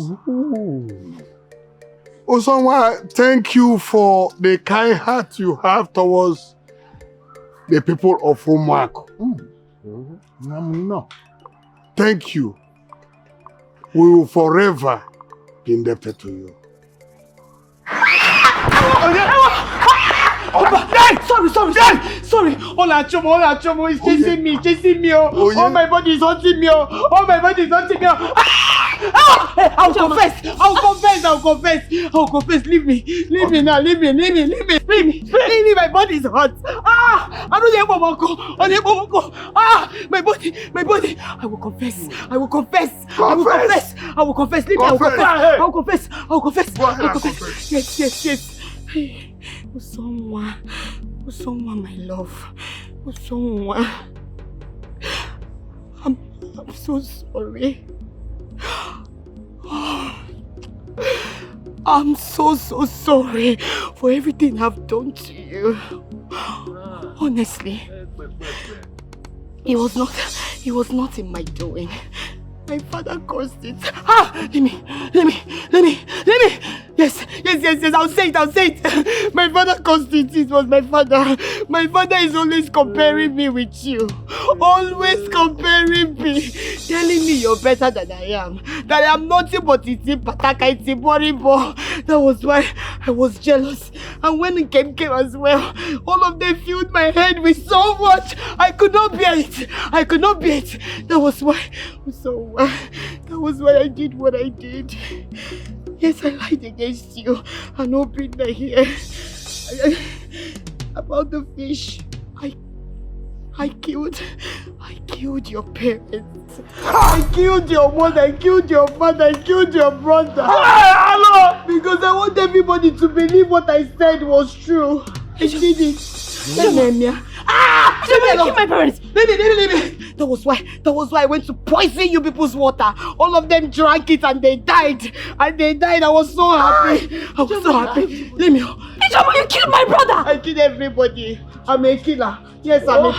Osonwa, thank you for the kind heart you have towards the people of Homework. Thank you. We will forever be indebted to you. Sorry. Ola Chomo is chasing me. Oh, my body is hurting me. I'll confess. Leave me now. Leave me. My body is hot. I don't hear Momoko. My body. I will confess. Leave me. I will confess. Yes. Usonwa, my love. Usonwa. I'm so sorry. I'm so sorry for everything I've done to you. Honestly, it was not in my doing. My father caused it. Let me. Yes. I'll say it. My father caused it. It was my father. My father is always comparing me with you. Always comparing me. Telling me you're better than I am. That I am nothing but pataka, boribo. That was why I was jealous. And when it came as well, all of them filled my head with so much. I could not bear it. That was why I did what I did. Yes, I lied against you and opened my ear. About the fish, I killed your parents. I killed your mother, I killed your father, I killed your brother. Hello! Because I want everybody to believe what I said was true. I did it. Let me kill my parents. Leave me. That was why I went to poison you people's water. All of them drank it and they died. I was so happy. Leave me. You killed my brother. I killed everybody. I'm a killer. Yes, I'm a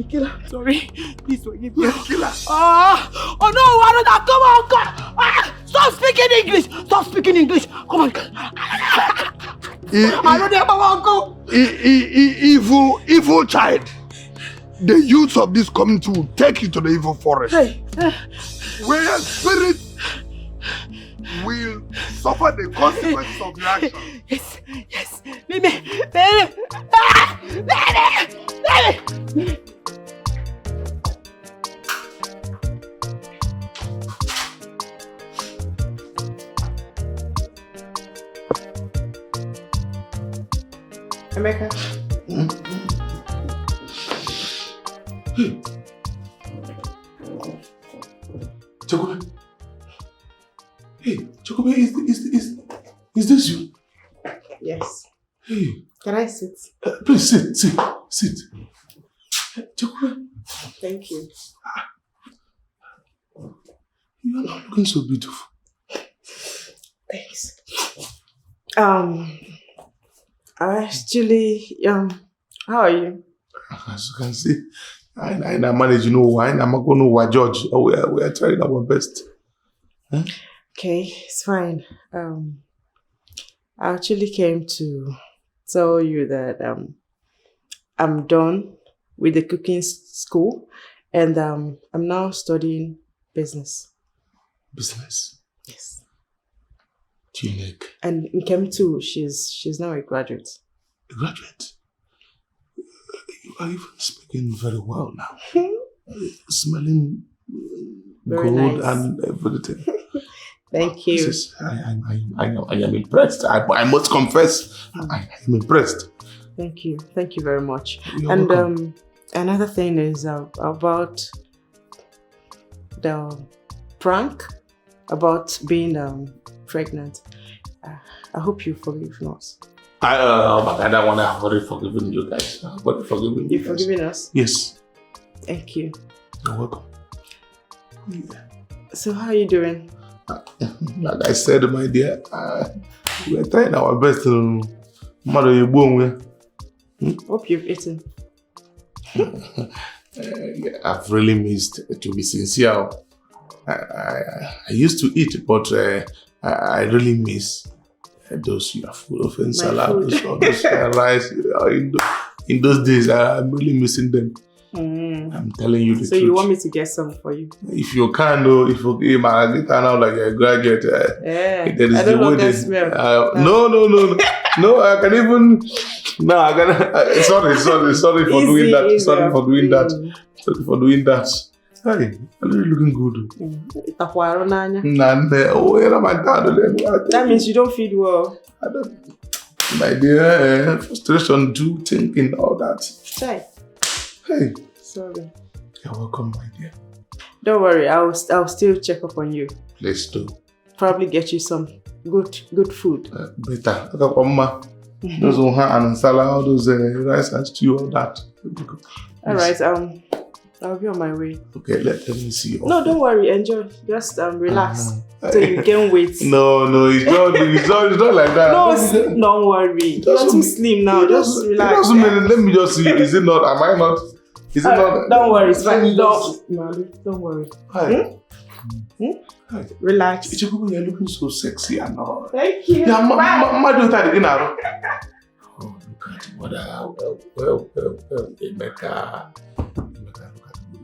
killer. Sorry. Please forgive me. Oh no, come on. Stop speaking English. Come on. Evil child. The youth of this community will take you to the evil forest. Where spirit will suffer the consequences of your action. Yes. Leave me. Emeka. Chokobe. Hey, Chokobe, is this you? Yes. Hey. Can I sit? Please sit. Chokobe. Thank you. You are not looking so beautiful. Thanks. Actually, how are you? As you can see, I manage, I'm not going to judge. We are trying our best. Huh? Okay, it's fine. I actually came to tell you that I'm done with the cooking school and I'm now studying business. Business? Yes. Unique. And in Chem 2, she's now a graduate. A graduate? You are even speaking very well now. Smelling very good nice. And everything. Thank you. I am impressed. I must confess, I am impressed. Thank you very much. You're and welcome. Another thing is about the prank about being pregnant. I hope you forgive us. But I don't want to have already forgiven you guys. I've already forgiven you. You've forgiven us? Yes. Thank you. You're welcome. So how are you doing? Like I said, my dear, we're trying our best to mother you born. Hope you've eaten. I've really missed, to be sincere. I used to eat, but I really miss those your food of salad, those rice. In those days, I'm really missing them. I'm telling you the truth. So you want me to get some for you? If you can, though, if you get out like a graduate, I there is don't the know way that smell. No, I can even. No, I can. Sorry for doing that. Sorry for doing that. Sorry for doing that. Hey, I'm really looking good. That means you don't feed well. I don't. My dear, frustration, do thinking all that. Try. Hey. Sorry. You're welcome, my dear. Don't worry, I'll still check up on you. Please do. Probably get you some good food. Better. Those and salad, all those rice and stew, all that. Alright, I'll be on my way. Okay, let me see. No, don't worry, enjoy. Just relax. So you gain weight. No, it's not like that. No, don't worry. You're too slim now. Just relax. Let me just see. Is it not? Am I not? Is it not? Don't worry, it's fine. Don't worry. Hi. Hi. Relax. You're looking so sexy and all. Thank you. Yeah, my daughter again. Oh, look at what well, Emeka. Look at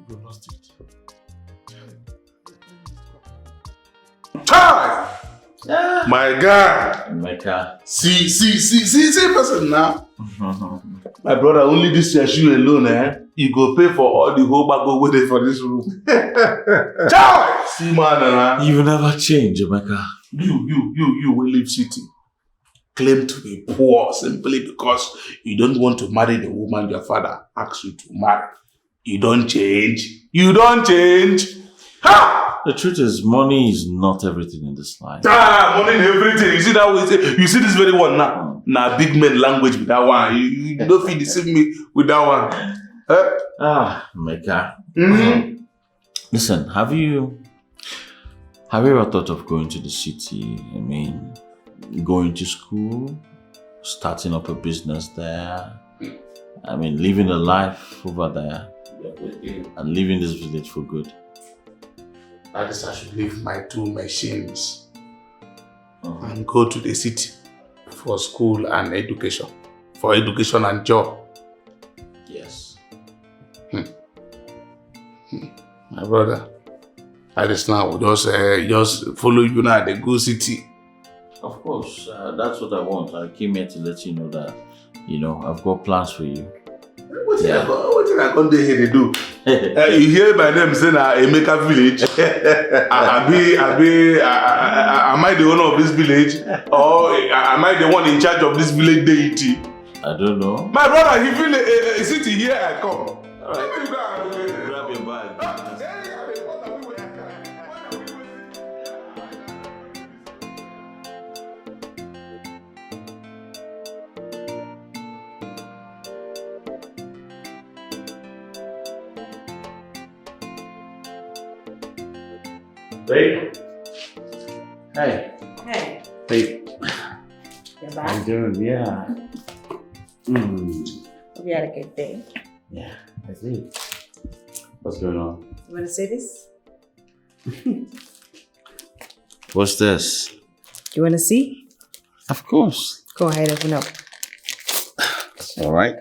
you lost it. Hi! My God! Emeka. See, person now. My brother, only this your shoe alone, you go pay for all the whole bag of waiting for this room. Chai! See, man, you never change, Emeka. You will leave city. Claim to be poor simply because you don't want to marry the woman your father asked you to marry. You don't change. Ha! The truth is, money is not everything in this life. Money is everything. You see that way? You see this very one now? Now, big man language with that one. You don't feel deceive me with that one. Emeka. Mm-hmm. Listen, have you ever thought of going to the city? I mean, going to school, starting up a business there. I mean, living a life over there and leaving this village for good. I should leave my 2 machines and go to the city for school and education. For education and job. Yes. My brother, I just now just follow you now the go city. Of course, that's what I want. I came here to let you know that, I've got plans for you. What did I come here to do? You hear my name saying Emeka village? Am I the owner of this village? Or am I the one in charge of this village deity? I don't know. My brother, he feel a city here I come. Grab your bag. Babe. Hey. Hey. Babe. You're How back? you doing? Yeah. Hope you had a good day. Yeah, I did. What's going on? You want to say this? What's this? You want to see? Of course. Go ahead, open up. All right.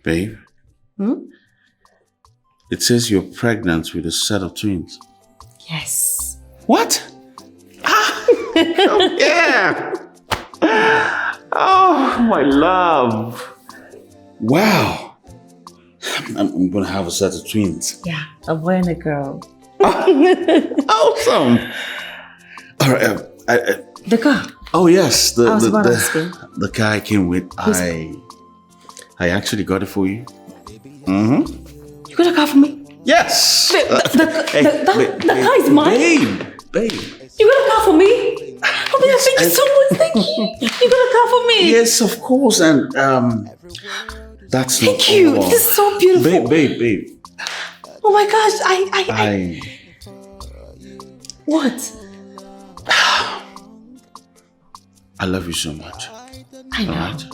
Babe. It says you're pregnant with a set of twins. Yes. What? Oh, yeah. Oh, my love. Wow. I'm going to have a set of twins. Yeah, a boy and a girl. Awesome. All right. The car. Oh yes, I was about asking. the car I came with. I actually got it for you. Mm-hmm. You got a car for me? Yes. The car is mine. Babe. You got a car for me? Oh, yes, thank you so much. Thank you. You got a car for me? Yes, of course. And that's not Thank you. all. This is so beautiful. Babe. Oh my gosh, I What? I love you so much. I know. Alright?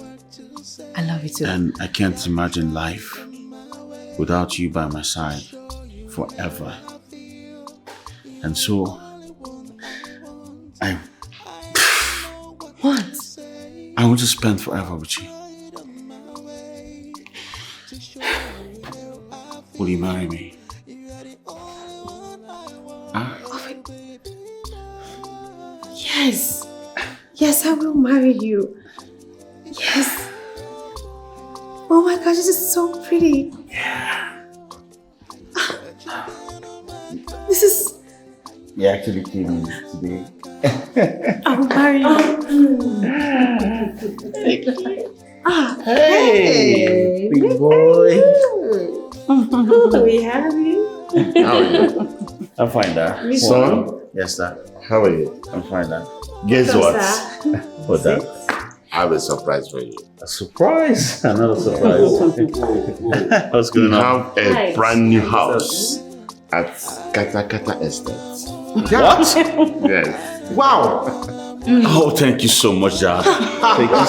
I love you too. And I can't imagine life without you by my side forever. And so, What? I want to spend forever with you. Will you marry me? Yes. Yes, I will marry you. Yes. Oh my gosh, this is so pretty. This is... You actually came in today. I will marry you. Hey, big boy. We have you. How are you? I'm fine, Dad. Son? Yes, Dad. How are you? I'm fine, Dad. Guess what? What, Dad? I have a surprise for you. A surprise? Another surprise. What's going We on? have a brand new house at Kata Estate. What? Yes. Wow. Oh, thank you so much, Dad. Thank you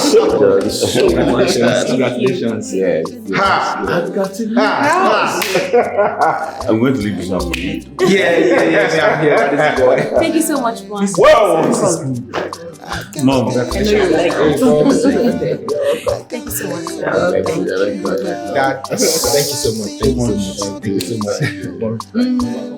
so much, Dad. Congratulations. Yes. I've got a new house. I'm going to leave this one for you. Yeah, I'm here. That is boy. Thank you so much, Mom. Whoa! Mom. I know you like it. Thank you so much. Dad, thank you so much. Thank you so much.